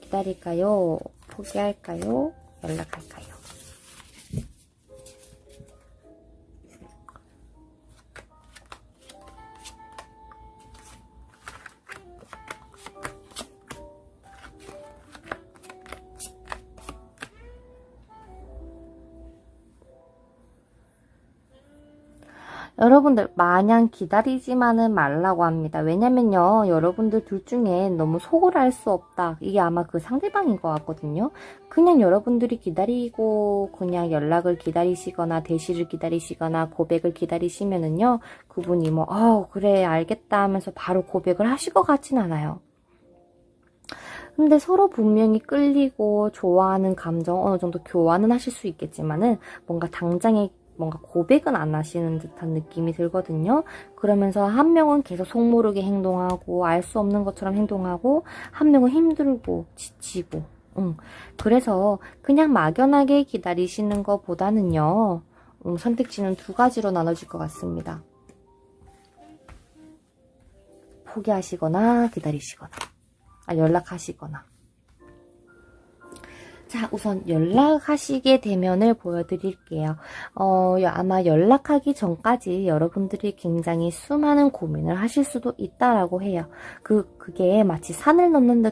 기다릴까요? 포기할까요? 연락할까요? 여러분들 마냥 기다리지만은 말라고 합니다. 왜냐면요, 여러분들 둘 중에 너무 속을 알 수 없다. 이게 아마 그 상대방인 것 같거든요. 그냥 여러분들이 기다리고 그냥 연락을 기다리시거나 대시를 기다리시거나 고백을 기다리시면은요, 그분이 그래 알겠다 하면서 바로 고백을 하실 것 같진 않아요. 근데 서로 분명히 끌리고 좋아하는 감정 어느 정도 교환은 하실 수 있겠지만은 뭔가 당장에 뭔가 고백은 안 하시는 듯한 느낌이 들거든요. 그러면서 한 명은 계속 속모르게 행동하고 알 수 없는 것처럼 행동하고 한 명은 힘들고 지치고 그래서 그냥 막연하게 기다리시는 것보다는요. 선택지는 두 가지로 나눠질 것 같습니다. 포기하시거나 기다리시거나 연락하시거나. 자, 우선 연락하시게 되면을 보여드릴게요. 아마 연락하기 전까지 여러분들이 굉장히 수많은 고민을 하실 수도 있다라고 해요. 그게 마치 산을 넘는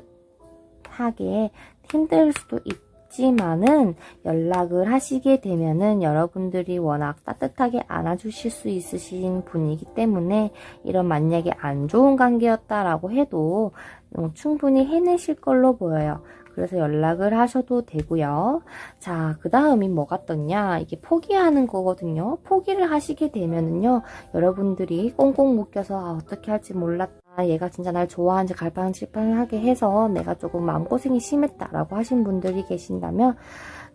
듯하게 힘들 수도 있지만은 연락을 하시게 되면은 여러분들이 워낙 따뜻하게 안아주실 수 있으신 분이기 때문에 이런 만약에 안 좋은 관계였다라고 해도 충분히 해내실 걸로 보여요. 그래서 연락을 하셔도 되고요. 자, 그 다음이 뭐가 떴냐? 이게 포기하는 거거든요. 포기를 하시게 되면은요, 여러분들이 꽁꽁 묶여서 어떻게 할지 몰랐다. 얘가 진짜 날 좋아하는지 갈팡질팡하게 해서 내가 조금 마음고생이 심했다라고 하신 분들이 계신다면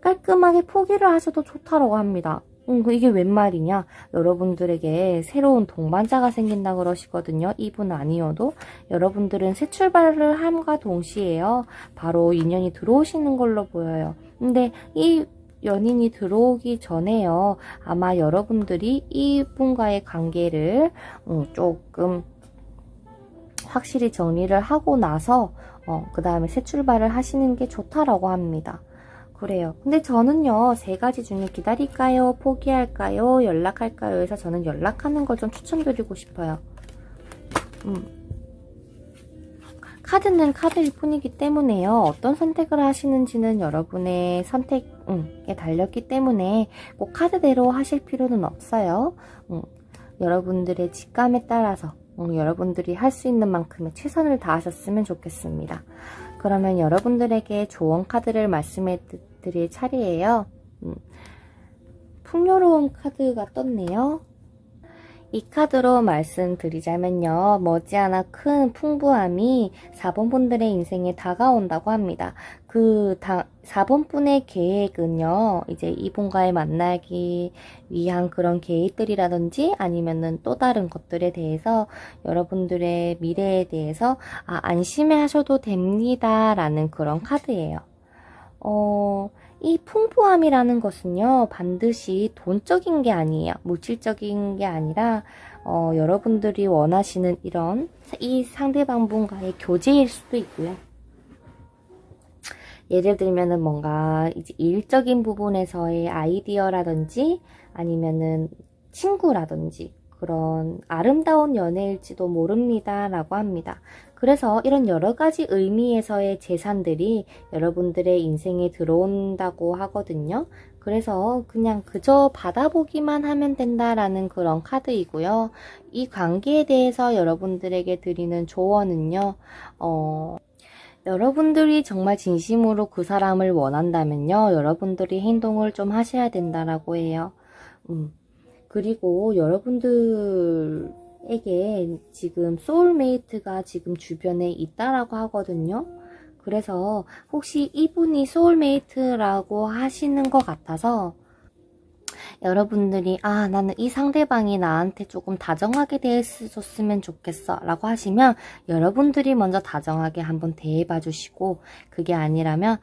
깔끔하게 포기를 하셔도 좋다라고 합니다. 이게 웬 말이냐? 여러분들에게 새로운 동반자가 생긴다 그러시거든요. 이분 아니어도. 여러분들은 새 출발을 함과 동시에요. 바로 인연이 들어오시는 걸로 보여요. 근데 이 연인이 들어오기 전에요. 아마 여러분들이 이분과의 관계를 조금 확실히 정리를 하고 나서 그 다음에 새 출발을 하시는 게 좋다라고 합니다. 그래요. 근데 저는요, 3가지 중에 기다릴까요? 포기할까요? 연락할까요? 해서 저는 연락하는 걸 좀 추천드리고 싶어요. 카드는 카드일 뿐이기 때문에요. 어떤 선택을 하시는지는 여러분의 선택에 달렸기 때문에 꼭 카드대로 하실 필요는 없어요. 여러분들의 직감에 따라서 여러분들이 할 수 있는 만큼의 최선을 다하셨으면 좋겠습니다. 그러면 여러분들에게 조언 카드를 말씀해 드릴 차례예요. 풍요로운 카드가 떴네요. 이 카드로 말씀드리자면요. 머지않아 큰 풍부함이 4번 분들의 인생에 다가온다고 합니다. 그 4번 분의 계획은요. 이제 이분과의 만나기 위한 그런 계획들이라든지 아니면은 또 다른 것들에 대해서 여러분들의 미래에 대해서 안심해 하셔도 됩니다. 라는 그런 카드예요. 이 풍부함이라는 것은요, 반드시 돈적인 게 아니에요. 물질적인 게 아니라, 여러분들이 원하시는 이 상대방 분과의 교제일 수도 있고요. 예를 들면은 뭔가 이제 일적인 부분에서의 아이디어라든지 아니면은 친구라든지 그런 아름다운 연애일지도 모릅니다 라고 합니다. 그래서 이런 여러가지 의미에서의 재산들이 여러분들의 인생에 들어온다고 하거든요. 그래서 그냥 그저 받아보기만 하면 된다라는 그런 카드이고요. 이 관계에 대해서 여러분들에게 드리는 조언은요. 여러분들이 정말 진심으로 그 사람을 원한다면요. 여러분들이 행동을 좀 하셔야 된다라고 해요. 그리고 여러분들에게 지금 소울메이트가 지금 주변에 있다라고 하거든요. 그래서 혹시 이분이 소울메이트라고 하시는 것 같아서 여러분들이 나는 이 상대방이 나한테 조금 다정하게 대해줬으면 좋겠어 라고 하시면 여러분들이 먼저 다정하게 한번 대해봐 주시고, 그게 아니라면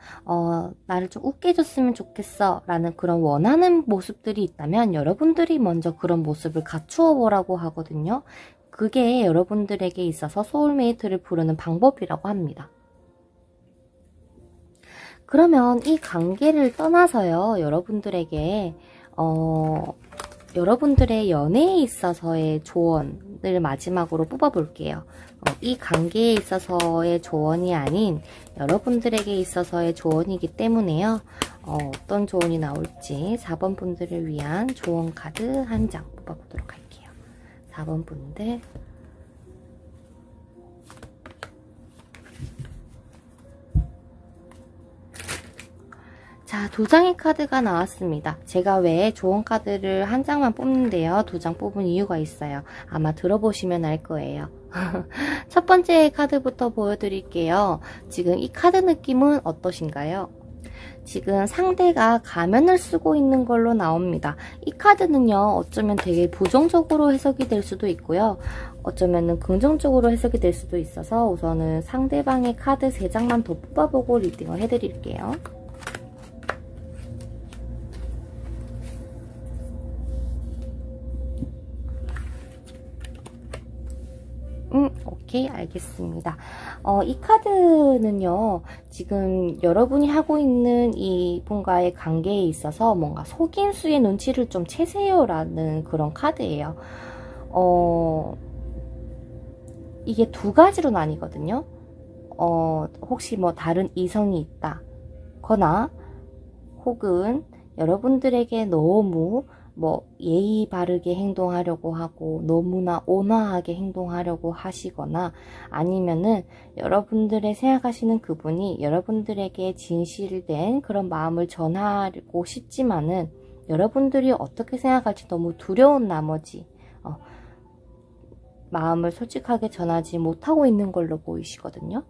나를 좀 웃게 해줬으면 좋겠어 라는 그런 원하는 모습들이 있다면 여러분들이 먼저 그런 모습을 갖추어 보라고 하거든요. 그게 여러분들에게 있어서 소울메이트를 부르는 방법이라고 합니다. 그러면 이 관계를 떠나서요, 여러분들에게 여러분들의 연애에 있어서의 조언을 마지막으로 뽑아볼게요. 이 관계에 있어서의 조언이 아닌 여러분들에게 있어서의 조언이기 때문에요. 어떤 조언이 나올지 4번 분들을 위한 조언 카드 한 장 뽑아보도록 할게요. 4번 분들. 자, 2장의 카드가 나왔습니다. 제가 왜 조언 카드를 한 장만 뽑는데요. 2장 뽑은 이유가 있어요. 아마 들어보시면 알 거예요. 첫 번째 카드부터 보여드릴게요. 지금 이 카드 느낌은 어떠신가요? 지금 상대가 가면을 쓰고 있는 걸로 나옵니다. 이 카드는요, 어쩌면 되게 부정적으로 해석이 될 수도 있고요. 어쩌면은 긍정적으로 해석이 될 수도 있어서 우선은 상대방의 카드 3장만 더 뽑아보고 리딩을 해드릴게요. 오케이, 알겠습니다. 이 카드는요, 지금 여러분이 하고 있는 이분과의 관계에 있어서 뭔가 속임수의 눈치를 좀 채세요라는 그런 카드예요. 이게 2가지로 나뉘거든요. 혹시 뭐 다른 이성이 있다 거나 혹은 여러분들에게 너무 예의 바르게 행동하려고 하고 너무나 온화하게 행동하려고 하시거나, 아니면은 여러분들의 생각하시는 그분이 여러분들에게 진실된 그런 마음을 전하고 싶지만은 여러분들이 어떻게 생각할지 너무 두려운 나머지 마음을 솔직하게 전하지 못하고 있는 걸로 보이시거든요.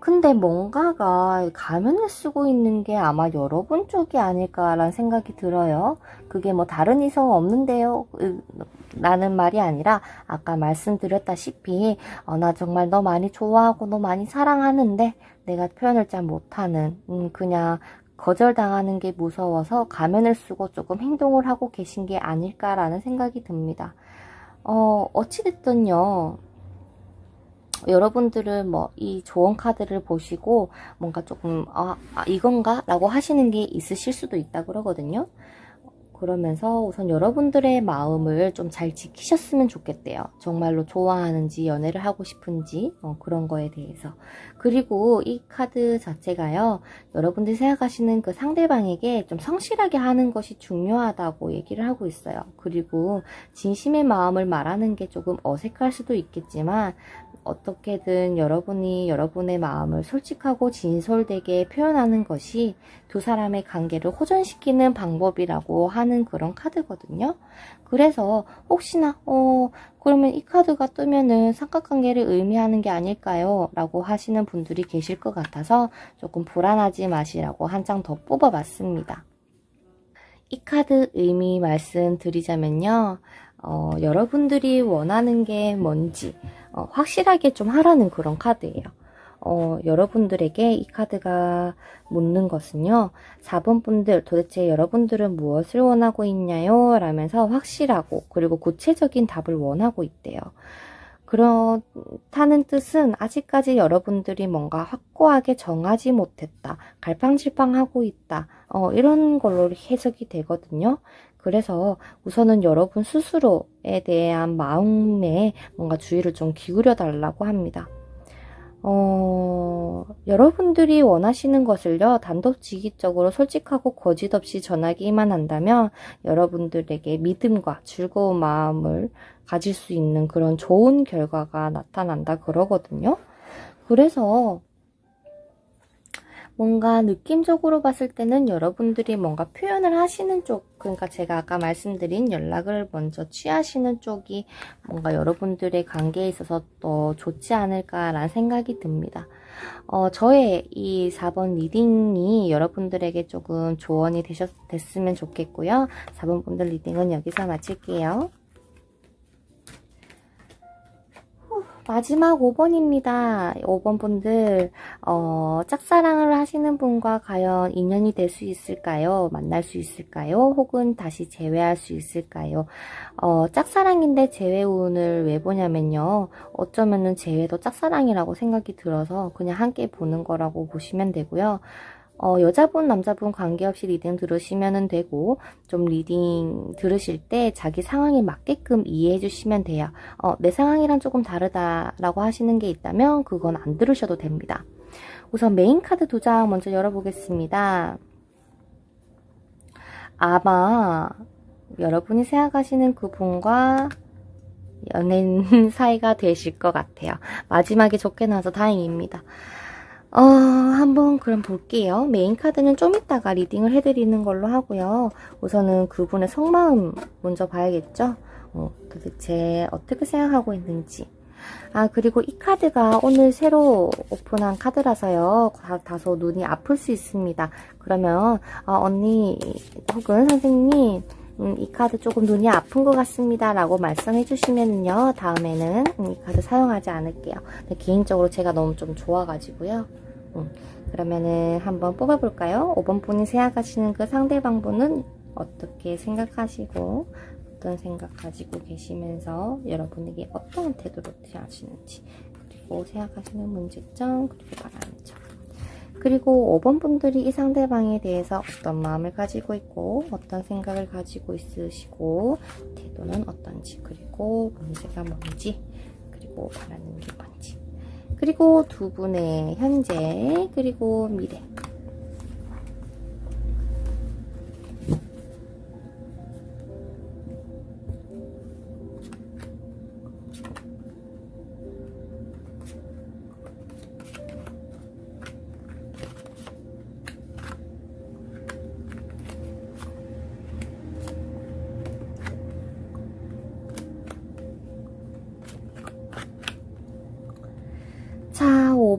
근데 뭔가가 가면을 쓰고 있는 게 아마 여러분 쪽이 아닐까라는 생각이 들어요. 그게 뭐 다른 이성 없는데요 라는 말이 아니라 아까 말씀드렸다시피 나 정말 너 많이 좋아하고 너 많이 사랑하는데 내가 표현을 잘 못하는 그냥 거절당하는 게 무서워서 가면을 쓰고 조금 행동을 하고 계신 게 아닐까라는 생각이 듭니다. 어찌됐든요. 여러분들은 뭐 이 조언 카드를 보시고 뭔가 조금 이건가? 라고 하시는 게 있으실 수도 있다 그러거든요. 그러면서 우선 여러분들의 마음을 좀 잘 지키셨으면 좋겠대요. 정말로 좋아하는지 연애를 하고 싶은지 그런 거에 대해서. 그리고 이 카드 자체가요. 여러분들이 생각하시는 그 상대방에게 좀 성실하게 하는 것이 중요하다고 얘기를 하고 있어요. 그리고 진심의 마음을 말하는 게 조금 어색할 수도 있겠지만 어떻게든 여러분이 여러분의 마음을 솔직하고 진솔되게 표현하는 것이 두 사람의 관계를 호전시키는 방법이라고 하는 그런 카드거든요. 그래서 혹시나 그러면 이 카드가 뜨면은 삼각관계를 의미하는 게 아닐까요? 라고 하시는 분들이 계실 것 같아서 조금 불안하지 마시라고 한 장 더 뽑아봤습니다. 이 카드 의미 말씀드리자면요. 여러분들이 원하는 게 뭔지 확실하게 좀 하라는 그런 카드예요. 여러분들에게 이 카드가 묻는 것은요. 4번 분들 도대체 여러분들은 무엇을 원하고 있냐요? 라면서 확실하고 그리고 구체적인 답을 원하고 있대요. 그렇다는 뜻은 아직까지 여러분들이 뭔가 확고하게 정하지 못했다. 갈팡질팡하고 있다. 이런 걸로 해석이 되거든요. 그래서 우선은 여러분 스스로에 대한 마음에 뭔가 주의를 좀 기울여 달라고 합니다. 여러분들이 원하시는 것을요, 단도직입적으로 솔직하고 거짓 없이 전하기만 한다면 여러분들에게 믿음과 즐거운 마음을 가질 수 있는 그런 좋은 결과가 나타난다 그러거든요. 그래서 뭔가 느낌적으로 봤을 때는 여러분들이 뭔가 표현을 하시는 쪽, 그러니까 제가 아까 말씀드린 연락을 먼저 취하시는 쪽이 뭔가 여러분들의 관계에 있어서 더 좋지 않을까라는 생각이 듭니다. 저의 이 4번 리딩이 여러분들에게 조금 조언이 됐으면 좋겠고요. 4번 분들 리딩은 여기서 마칠게요. 마지막 5번입니다. 5번 분들 짝사랑을 하시는 분과 과연 인연이 될 수 있을까요? 만날 수 있을까요? 혹은 다시 재회할 수 있을까요? 짝사랑인데 재회 운을 왜 보냐면요. 어쩌면은 재회도 짝사랑이라고 생각이 들어서 그냥 함께 보는 거라고 보시면 되고요. 여자분, 남자분 관계없이 리딩 들으시면 되고, 좀 리딩 들으실 때 자기 상황에 맞게끔 이해해 주시면 돼요. 내 상황이랑 조금 다르다라고 하시는 게 있다면 그건 안 들으셔도 됩니다. 우선 메인 카드 2장 먼저 열어보겠습니다. 아마 여러분이 생각하시는 그분과 연인 사이가 되실 것 같아요. 마지막에 좋게 나와서 다행입니다. 한번 그럼 볼게요. 메인 카드는 좀 이따가 리딩을 해드리는 걸로 하고요. 우선은 그분의 속마음 먼저 봐야겠죠? 도대체 어떻게 생각하고 있는지. 그리고 이 카드가 오늘 새로 오픈한 카드라서요. 다소 눈이 아플 수 있습니다. 그러면 언니 혹은 선생님 이 카드 조금 눈이 아픈 것 같습니다 라고 말씀해 주시면요 다음에는 이 카드 사용하지 않을게요. 개인적으로 제가 너무 좀 좋아가지고요. 그러면은 한번 뽑아볼까요? 5번 분이 생각하시는 그 상대방 분은 어떻게 생각하시고 어떤 생각 가지고 계시면서 여러분에게 어떤 태도로 대하시는지, 그리고 생각하시는 문제점, 그리고 바라는 점, 그리고 5번 분들이 이 상대방에 대해서 어떤 마음을 가지고 있고 어떤 생각을 가지고 있으시고 태도는 어떤지, 그리고 문제가 뭔지, 그리고 바라는 게 뭔지, 그리고 두 분의 현재, 그리고 미래.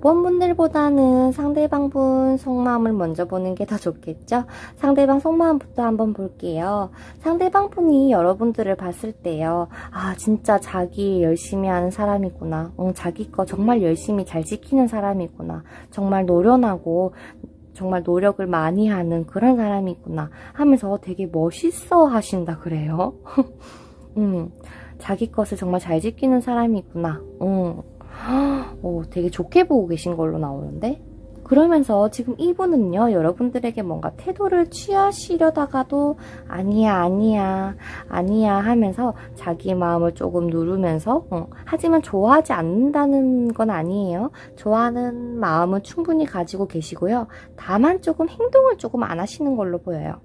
5번 분들보다는 상대방 분 속마음을 먼저 보는 게 더 좋겠죠? 상대방 속마음부터 한번 볼게요. 상대방 분이 여러분들을 봤을 때요. 아, 진짜 자기 열심히 하는 사람이구나. 자기 거 정말 열심히 잘 지키는 사람이구나. 정말 노련하고 정말 노력을 많이 하는 그런 사람이구나 하면서 되게 멋있어 하신다 그래요. 자기 것을 정말 잘 지키는 사람이구나. 되게 좋게 보고 계신 걸로 나오는데, 그러면서 지금 이분은요, 여러분들에게 뭔가 태도를 취하시려다가도 아니야 하면서 자기 마음을 조금 누르면서, 하지만 좋아하지 않는다는 건 아니에요. 좋아하는 마음은 충분히 가지고 계시고요. 다만 조금 행동을 조금 안 하시는 걸로 보여요.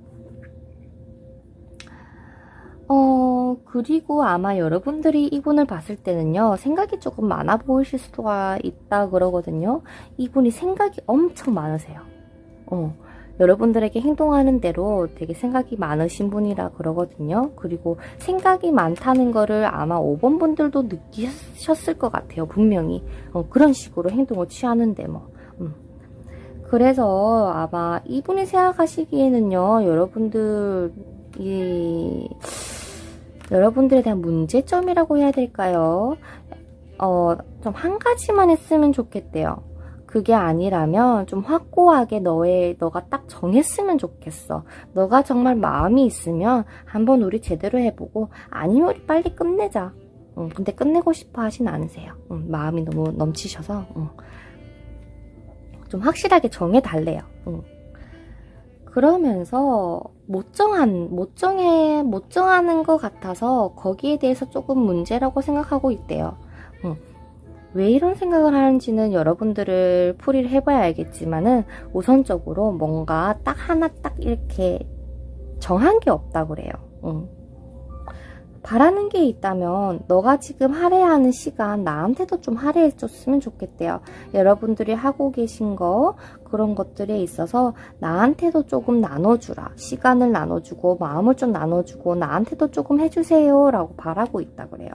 그리고 아마 여러분들이 이분을 봤을 때는요, 생각이 조금 많아 보이실 수가 있다 그러거든요. 이분이 생각이 엄청 많으세요. 여러분들에게 행동하는 대로 되게 생각이 많으신 분이라 그러거든요. 그리고 생각이 많다는 거를 아마 5번 분들도 느끼셨을 것 같아요. 분명히. 그런 식으로 행동을 취하는데 뭐. 그래서 아마 이분이 생각하시기에는요, 여러분들에 대한 문제점이라고 해야 될까요? 좀 한 가지만 했으면 좋겠대요. 그게 아니라면 좀 확고하게 너가 딱 정했으면 좋겠어. 너가 정말 마음이 있으면 한번 우리 제대로 해보고, 아니면 우리 빨리 끝내자. 근데 끝내고 싶어 하진 않으세요. 마음이 너무 넘치셔서 좀 확실하게 정해달래요. 그러면서 못 정하는 것 같아서 거기에 대해서 조금 문제라고 생각하고 있대요. 왜 이런 생각을 하는지는 여러분들을 풀이를 해봐야 알겠지만은, 우선적으로 뭔가 딱 하나 딱 이렇게 정한 게 없다고 그래요. 바라는 게 있다면 너가 지금 할애하는 시간 나한테도 좀 할애해줬으면 좋겠대요. 여러분들이 하고 계신 거, 그런 것들에 있어서 나한테도 조금 나눠주라. 시간을 나눠주고 마음을 좀 나눠주고 나한테도 조금 해주세요 라고 바라고 있다고 그래요.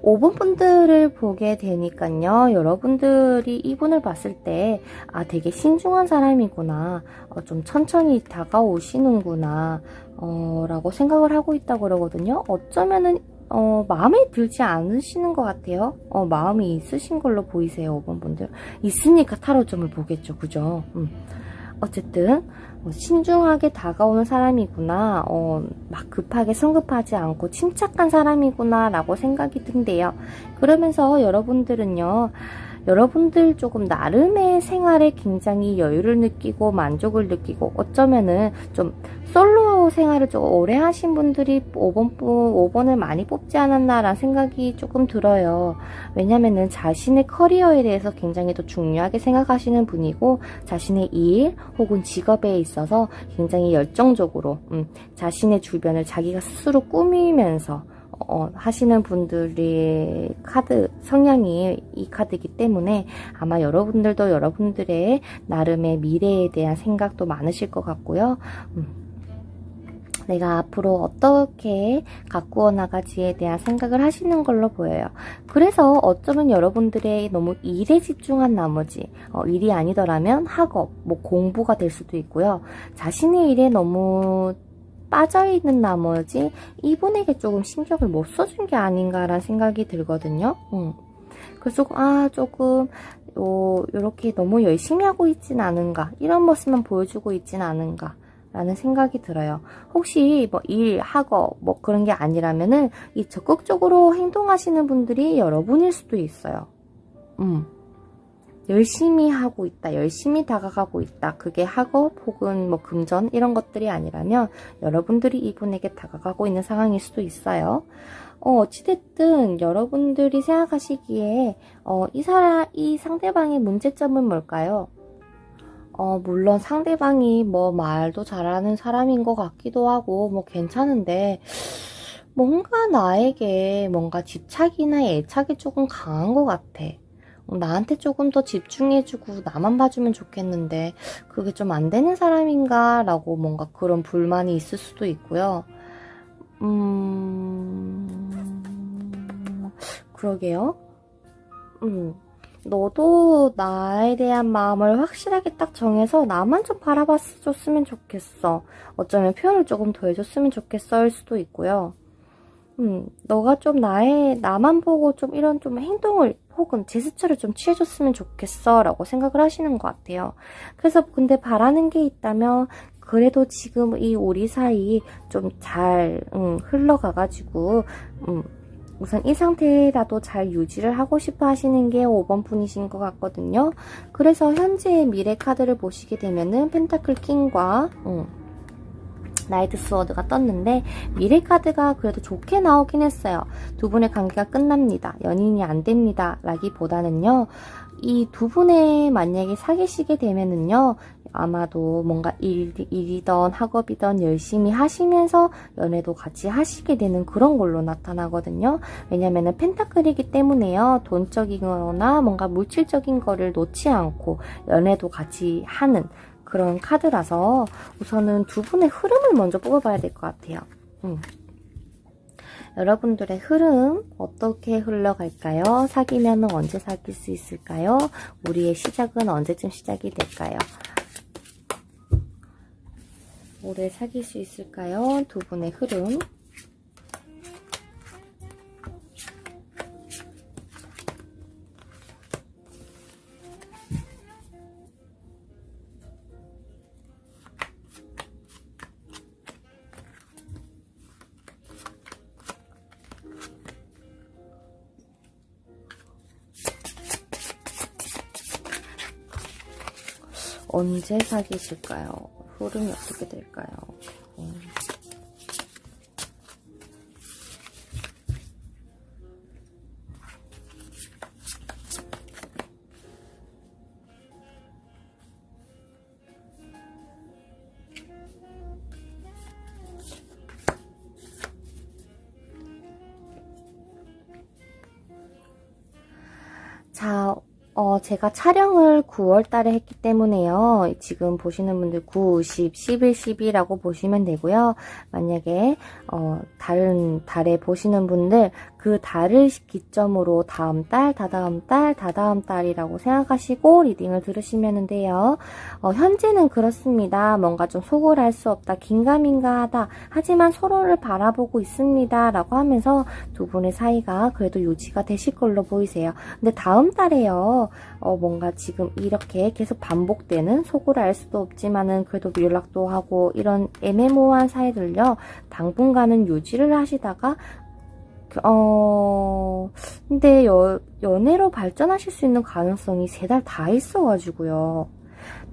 5번 분들을 보게 되니까요, 여러분들이 이분을 봤을 때 되게 신중한 사람이구나, 좀 천천히 다가오시는구나 라고 생각을 하고 있다고 그러거든요. 어쩌면은 마음에 들지 않으시는 것 같아요. 마음이 있으신 걸로 보이세요. 5번 분들 있으니까 타로점을 보겠죠. 그죠? 어쨌든 신중하게 다가오는 사람이구나, 막 급하게 성급하지 않고 침착한 사람이구나 라고 생각이 든대요. 그러면서 여러분들 조금 나름의 생활에 굉장히 여유를 느끼고 만족을 느끼고, 어쩌면은 좀 솔로 생활을 좀 오래 하신 분들이 5번을 많이 뽑지 않았나라는 생각이 조금 들어요. 왜냐면은 자신의 커리어에 대해서 굉장히 더 중요하게 생각하시는 분이고, 자신의 일 혹은 직업에 있어서 굉장히 열정적으로 자신의 주변을 자기가 스스로 꾸미면서 하시는 분들의 성향이 이 카드이기 때문에, 아마 여러분들도 여러분들의 나름의 미래에 대한 생각도 많으실 것 같고요. 내가 앞으로 어떻게 가꾸어 나가지에 대한 생각을 하시는 걸로 보여요. 그래서 어쩌면 여러분들의 너무 일에 집중한 나머지, 일이 아니더라면 학업, 공부가 될 수도 있고요. 자신의 일에 너무 빠져있는 나머지 이분에게 조금 신경을 못 써준 게 아닌가라는 생각이 들거든요. 그래서 조금 이렇게 너무 열심히 하고 있진 않은가, 이런 모습만 보여주고 있진 않은가 라는 생각이 들어요. 혹시 일, 학업 그런 게 아니라면은 이 적극적으로 행동하시는 분들이 여러분일 수도 있어요. 열심히 하고 있다, 열심히 다가가고 있다. 그게 학업 혹은 금전 이런 것들이 아니라면 여러분들이 이분에게 다가가고 있는 상황일 수도 있어요. 어찌됐든 여러분들이 생각하시기에 이 상대방의 문제점은 뭘까요? 물론 상대방이 말도 잘하는 사람인 것 같기도 하고 괜찮은데, 뭔가 나에게 집착이나 애착이 조금 강한 것 같아. 나한테 조금 더 집중해주고 나만 봐주면 좋겠는데 그게 좀 안 되는 사람인가 라고 뭔가 그런 불만이 있을 수도 있고요. 그러게요. 너도 나에 대한 마음을 확실하게 딱 정해서 나만 좀 바라봐줬으면 좋겠어. 어쩌면 표현을 조금 더 해줬으면 좋겠어일 수도 있고요. 너가 좀 나만 보고 좀 이런 좀 행동을 혹은 제스처를 좀 취해줬으면 좋겠어 라고 생각을 하시는 것 같아요. 그래서 근데 바라는 게 있다면 그래도 지금 이 우리 사이 좀 잘 흘러가가지고 우선 이 상태라도 잘 유지를 하고 싶어 하시는 게 5번 분이신 것 같거든요. 그래서 현재의 미래 카드를 보시게 되면은 펜타클 킹과 나이트 스워드가 떴는데 미래 카드가 그래도 좋게 나오긴 했어요. 두 분의 관계가 끝납니다. 연인이 안 됩니다. 라기보다는요. 이 두 분의 만약에 사귀시게 되면은요. 아마도 뭔가 일이던 학업이던 열심히 하시면서 연애도 같이 하시게 되는 그런 걸로 나타나거든요. 왜냐면은 펜타클이기 때문에요. 돈적인 거나 뭔가 물질적인 거를 놓지 않고 연애도 같이 하는 그런 카드라서 우선은 두 분의 흐름을 먼저 뽑아봐야 될 것 같아요. 여러분들의 흐름 어떻게 흘러갈까요? 사귀면 언제 사귈 수 있을까요? 우리의 시작은 언제쯤 시작이 될까요? 오래 사귈 수 있을까요? 두 분의 흐름. 언제 사귀실까요? 흐름이 어떻게 될까요? 자, 제가 촬영을 9월 달에 했기 때문에요. 지금 보시는 분들 9, 10, 11, 12라고 보시면 되고요. 만약에 다른 달에 보시는 분들 그 달을 기점으로 다음 달, 다다음 달, 다다음 달이라고 생각하시고 리딩을 들으시면 돼요. 현재는 그렇습니다. 뭔가 좀 속을 알 수 없다, 긴가민가하다. 하지만 서로를 바라보고 있습니다. 라고 하면서 두 분의 사이가 그래도 유지가 되실 걸로 보이세요. 근데 다음 달에요. 뭔가 지금 이렇게 계속 반복되는 속을 알 수도 없지만은 그래도 연락도 하고 이런 애매모호한 사이들요. 당분간은 유지를 하시다가 근데 연애로 발전하실 수 있는 가능성이 3달 다 있어가지고요.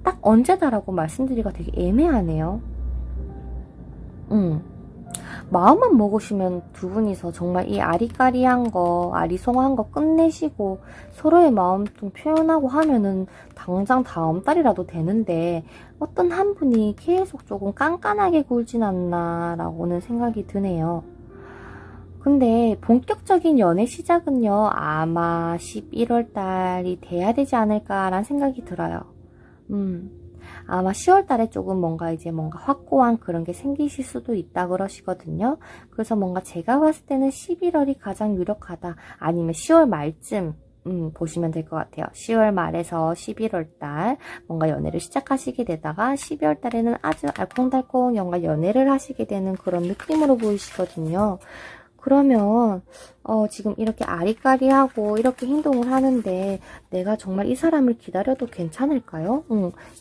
딱 언제다라고 말씀드리기가 되게 애매하네요. 마음만 먹으시면 두 분이서 정말 이 아리까리한 거, 아리송한 거 끝내시고 서로의 마음 좀 표현하고 하면은 당장 다음 달이라도 되는데 어떤 한 분이 계속 조금 깐깐하게 굴진 않나 라고는 생각이 드네요. 근데 본격적인 연애 시작은요, 아마 11월 달이 돼야 되지 않을까라는 생각이 들어요. 아마 10월 달에 조금 뭔가 확고한 그런 게 생기실 수도 있다 그러시거든요. 그래서 뭔가 제가 봤을 때는 11월이 가장 유력하다. 아니면 10월 말쯤 보시면 될 것 같아요. 10월 말에서 11월 달 뭔가 연애를 시작하시게 되다가 12월 달에는 아주 알콩달콩 뭔가 연애를 하시게 되는 그런 느낌으로 보이시거든요. 그러면 지금 이렇게 아리까리하고 이렇게 행동을 하는데 내가 정말 이 사람을 기다려도 괜찮을까요?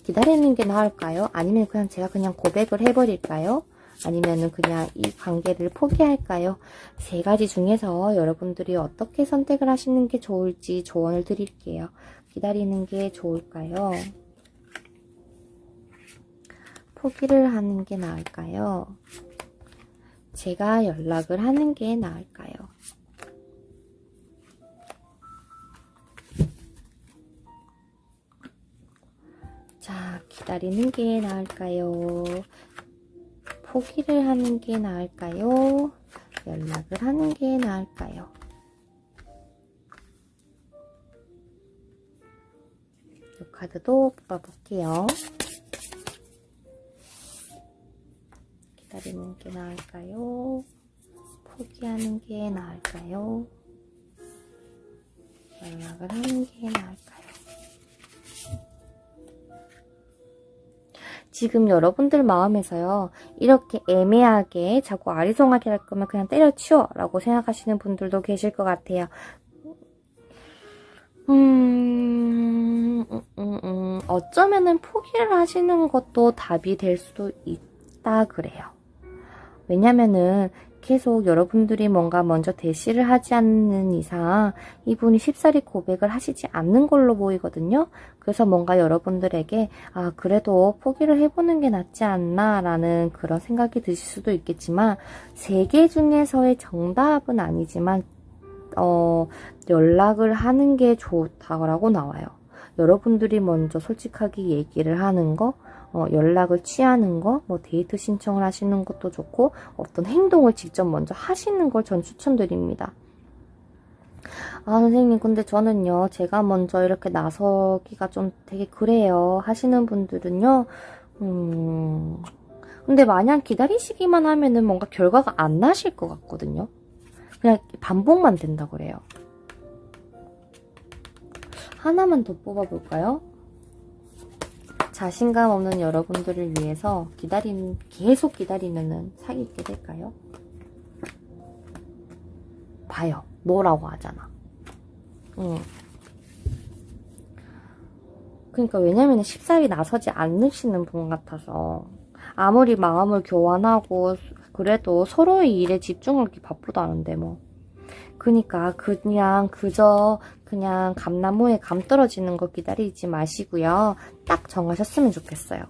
기다리는 게 나을까요? 아니면 제가 그냥 고백을 해버릴까요? 아니면은 그냥 이 관계를 포기할까요? 3가지 중에서 여러분들이 어떻게 선택을 하시는 게 좋을지 조언을 드릴게요. 기다리는 게 좋을까요? 포기를 하는 게 나을까요? 제가 연락을 하는 게 나을까요? 자, 기다리는 게 나을까요? 포기를 하는 게 나을까요? 연락을 하는 게 나을까요? 이 카드도 뽑아볼게요. 기다리는 게 나을까요? 포기하는 게 나을까요? 연락을 하는 게 나을까요? 지금 여러분들 마음에서요, 이렇게 애매하게 자꾸 아리송하게 할 거면 그냥 때려치워 라고 생각하시는 분들도 계실 것 같아요. 어쩌면은 포기를 하시는 것도 답이 될 수도 있다 그래요. 왜냐면은 계속 여러분들이 뭔가 먼저 대시를 하지 않는 이상 이분이 쉽사리 고백을 하시지 않는 걸로 보이거든요. 그래서 뭔가 여러분들에게 그래도 포기를 해보는 게 낫지 않나 라는 그런 생각이 드실 수도 있겠지만, 세 개 중에서의 정답은 아니지만 연락을 하는 게 좋다고 나와요. 여러분들이 먼저 솔직하게 얘기를 하는 거, 연락을 취하는 거, 뭐 데이트 신청을 하시는 것도 좋고, 어떤 행동을 직접 먼저 하시는 걸 전 추천드립니다. 선생님, 근데 저는요, 제가 먼저 이렇게 나서기가 좀 되게 그래요 하시는 분들은요, 근데 마냥 기다리시기만 하면은 뭔가 결과가 안 나실 것 같거든요. 그냥 반복만 된다 그래요. 하나만 더 뽑아볼까요? 자신감 없는 여러분들을 위해서 계속 기다리면은 사귀게 될까요? 봐요. 노라고 하잖아. 그러니까 왜냐면 쉽사리 나서지 않으시는 분 같아서, 아무리 마음을 교환하고 그래도 서로의 일에 집중하기 바쁘다는데 뭐. 그러니까 그냥 감나무에 감 떨어지는 거 기다리지 마시고요. 딱 정하셨으면 좋겠어요.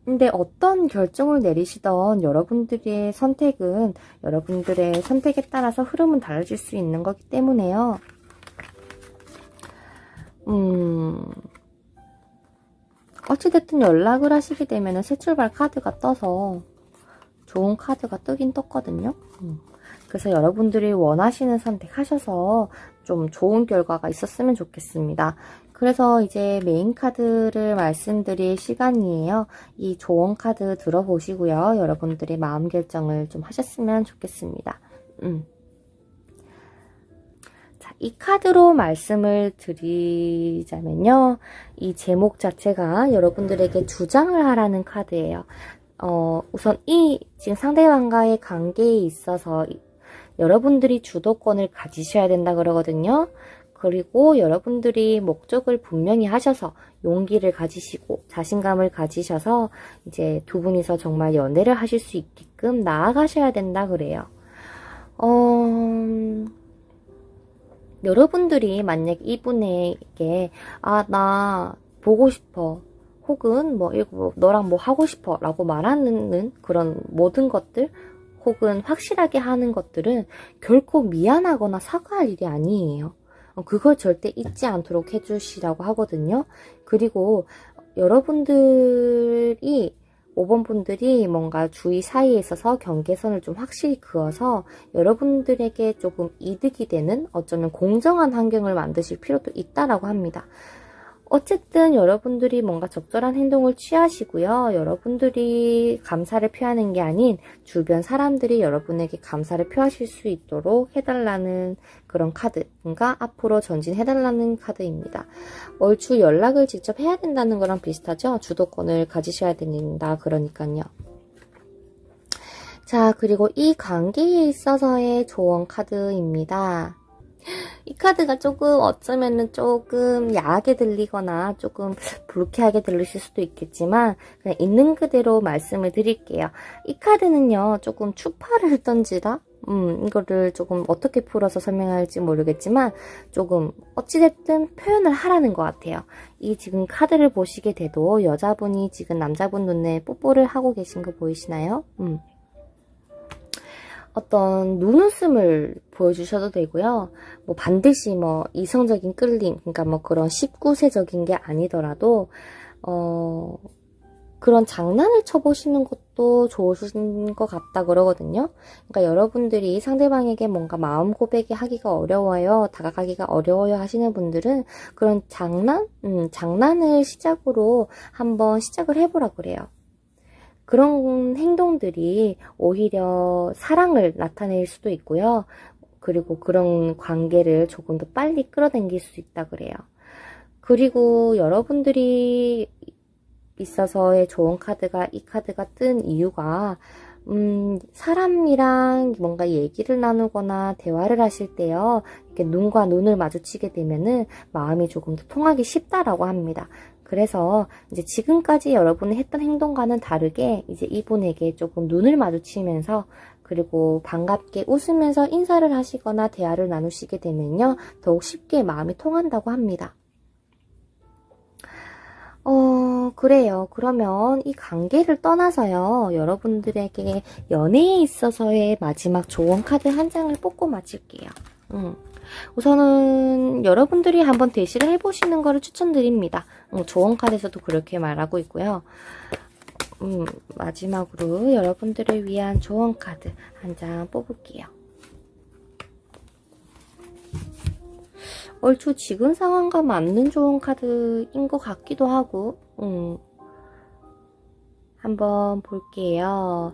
근데 어떤 결정을 내리시던 여러분들의 선택은 여러분들의 선택에 따라서 흐름은 달라질 수 있는 거기 때문에요. 어찌됐든 연락을 하시게 되면 새 출발 카드가 떠서 좋은 카드가 뜨긴 떴거든요. 그래서 여러분들이 원하시는 선택하셔서 좀 좋은 결과가 있었으면 좋겠습니다. 그래서 이제 메인 카드를 말씀드릴 시간이에요. 이 조언 카드 들어보시고요. 여러분들의 마음 결정을 좀 하셨으면 좋겠습니다. 자, 이 카드로 말씀을 드리자면요. 이 제목 자체가 여러분들에게 주장을 하라는 카드예요. 우선 지금 상대방과의 관계에 있어서 여러분들이 주도권을 가지셔야 된다 그러거든요. 그리고 여러분들이 목적을 분명히 하셔서 용기를 가지시고 자신감을 가지셔서 이제 두 분이서 정말 연애를 하실 수 있게끔 나아가셔야 된다 그래요. 여러분들이 만약 이분에게 나 보고 싶어, 혹은 너랑 뭐 하고 싶어 라고 말하는 그런 모든 것들, 혹은 확실하게 하는 것들은 결코 미안하거나 사과할 일이 아니에요. 그걸 절대 잊지 않도록 해주시라고 하거든요. 그리고 여러분들이 5번 분들이 뭔가 주위 사이에 있어서 경계선을 좀 확실히 그어서 여러분들에게 조금 이득이 되는, 어쩌면 공정한 환경을 만드실 필요도 있다라고 합니다. 어쨌든 여러분들이 뭔가 적절한 행동을 취하시고요. 여러분들이 감사를 표하는 게 아닌 주변 사람들이 여러분에게 감사를 표하실 수 있도록 해달라는 그런 카드, 그러니까 앞으로 전진해달라는 카드입니다. 얼추 연락을 직접 해야 된다는 거랑 비슷하죠? 주도권을 가지셔야 된다 그러니까요. 자, 그리고 이 관계에 있어서의 조언 카드입니다. 이 카드가 어쩌면은 조금 야하게 들리거나 조금 불쾌하게 들리실 수도 있겠지만 그냥 있는 그대로 말씀을 드릴게요. 이 카드는요, 조금 추파를 던지다? 이거를 조금 어떻게 풀어서 설명할지 모르겠지만 조금 어찌됐든 표현을 하라는 것 같아요. 이 지금 카드를 보시게 돼도 여자분이 지금 남자분 눈에 뽀뽀를 하고 계신 거 보이시나요? 어떤 눈웃음을 보여주셔도 되고요. 반드시 이성적인 끌림, 그러니까 그런 19세적인 게 아니더라도, 그런 장난을 쳐보시는 것도 좋으신 것 같다 그러거든요. 그러니까 여러분들이 상대방에게 뭔가 마음 고백이 하기가 어려워요, 다가가기가 어려워요 하시는 분들은 그런 장난을 시작으로 한번 시작을 해보라 그래요. 그런 행동들이 오히려 사랑을 나타낼 수도 있고요. 그리고 그런 관계를 조금 더 빨리 끌어당길 수 있다 그래요. 그리고 여러분들이 있어서의 좋은 카드가 이 카드가 뜬 이유가 사람이랑 뭔가 얘기를 나누거나 대화를 하실 때요, 이렇게 눈과 눈을 마주치게 되면은 마음이 조금 더 통하기 쉽다라고 합니다. 그래서 이제 지금까지 여러분이 했던 행동과는 다르게 이제 이분에게 조금 눈을 마주치면서 그리고 반갑게 웃으면서 인사를 하시거나 대화를 나누시게 되면요, 더욱 쉽게 마음이 통한다고 합니다. 그래요. 그러면 이 관계를 떠나서요, 여러분들에게 연애에 있어서의 마지막 조언 카드 한 장을 뽑고 마칠게요. 우선은 여러분들이 한번 대시를 해보시는 거를 추천드립니다. 조언 카드에서도 그렇게 말하고 있고요. 마지막으로 여러분들을 위한 조언 카드 한 장 뽑을게요. 얼추 지금 상황과 맞는 좋은 카드인 것 같기도 하고, 한번 볼게요.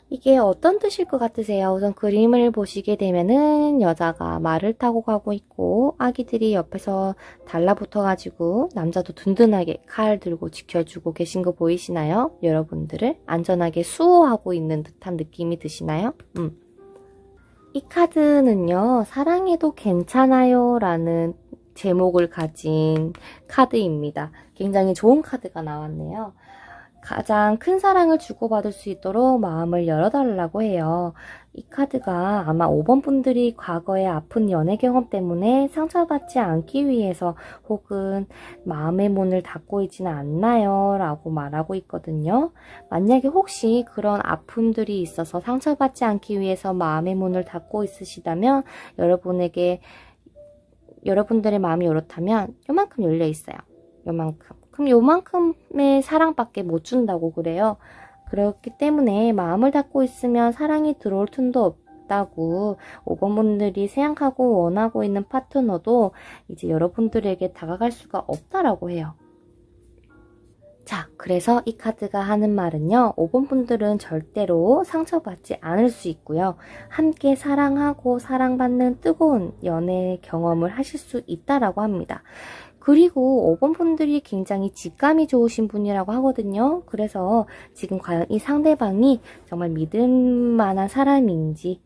이게 어떤 뜻일 것 같으세요? 우선 그림을 보시게 되면은 여자가 말을 타고 가고 있고 아기들이 옆에서 달라붙어가지고 남자도 든든하게 칼 들고 지켜주고 계신 거 보이시나요? 여러분들을 안전하게 수호하고 있는 듯한 느낌이 드시나요? 이 카드는요, 사랑해도 괜찮아요 라는 제목을 가진 카드입니다. 굉장히 좋은 카드가 나왔네요. 가장 큰 사랑을 주고받을 수 있도록 마음을 열어달라고 해요. 이 카드가 아마 5번 분들이 과거의 아픈 연애 경험 때문에 상처받지 않기 위해서 혹은 마음의 문을 닫고 있지는 않나요? 라고 말하고 있거든요. 만약에 혹시 그런 아픔들이 있어서 상처받지 않기 위해서 마음의 문을 닫고 있으시다면 여러분들의 마음이 요렇다면 요만큼 열려 있어요. 요만큼. 그럼 요만큼의 사랑밖에 못 준다고 그래요. 그렇기 때문에 마음을 닫고 있으면 사랑이 들어올 틈도 없다고 5번 분들이 생각하고 원하고 있는 파트너도 이제 여러분들에게 다가갈 수가 없다라고 해요. 자, 그래서 이 카드가 하는 말은요, 5번 분들은 절대로 상처받지 않을 수 있고요. 함께 사랑하고 사랑받는 뜨거운 연애 경험을 하실 수 있다라고 합니다. 그리고 5번 분들이 굉장히 직감이 좋으신 분이라고 하거든요. 그래서 지금 과연 이 상대방이 정말 믿을 만한 사람인지,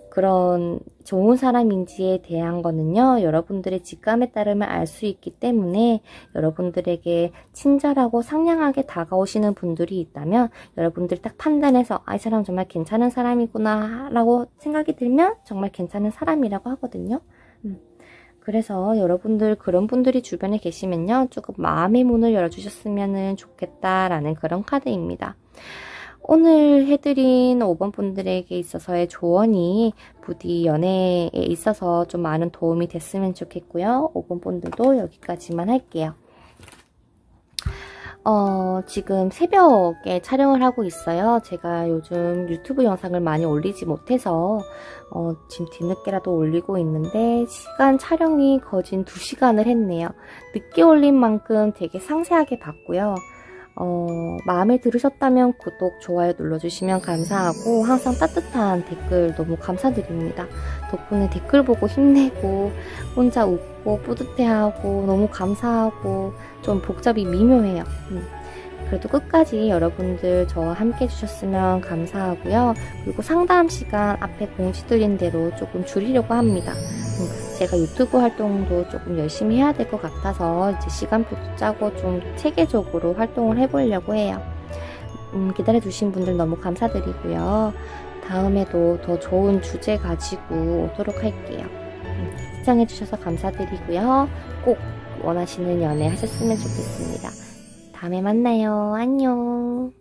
그런 좋은 사람인지에 대한 거는요, 여러분들의 직감에 따르면 알 수 있기 때문에 여러분들에게 친절하고 상냥하게 다가오시는 분들이 있다면 여러분들이 딱 판단해서 이 사람 정말 괜찮은 사람이구나 라고 생각이 들면 정말 괜찮은 사람이라고 하거든요. 그래서 여러분들 그런 분들이 주변에 계시면요, 조금 마음의 문을 열어주셨으면 좋겠다라는 그런 카드입니다. 오늘 해드린 5번 분들에게 있어서의 조언이 부디 연애에 있어서 좀 많은 도움이 됐으면 좋겠고요. 5번 분들도 여기까지만 할게요. 지금 새벽에 촬영을 하고 있어요. 제가 요즘 유튜브 영상을 많이 올리지 못해서 지금 뒤늦게라도 올리고 있는데 시간 촬영이 거진 2시간을 했네요. 늦게 올린 만큼 되게 상세하게 봤고요. 마음에 들으셨다면 구독, 좋아요 눌러주시면 감사하고 항상 따뜻한 댓글 너무 감사드립니다. 덕분에 댓글 보고 힘내고 혼자 웃고 뿌듯해하고 너무 감사하고 좀 복잡이 미묘해요. 그래도 끝까지 여러분들 저와 함께 해주셨으면 감사하고요. 그리고 상담 시간 앞에 공지 드린 대로 조금 줄이려고 합니다. 제가 유튜브 활동도 조금 열심히 해야 될 것 같아서 이제 시간표도 짜고 좀 체계적으로 활동을 해보려고 해요. 기다려주신 분들 너무 감사드리고요. 다음에도 더 좋은 주제 가지고 오도록 할게요. 시청해주셔서 감사드리고요. 꼭 원하시는 연애 하셨으면 좋겠습니다. 다음에 만나요. 안녕.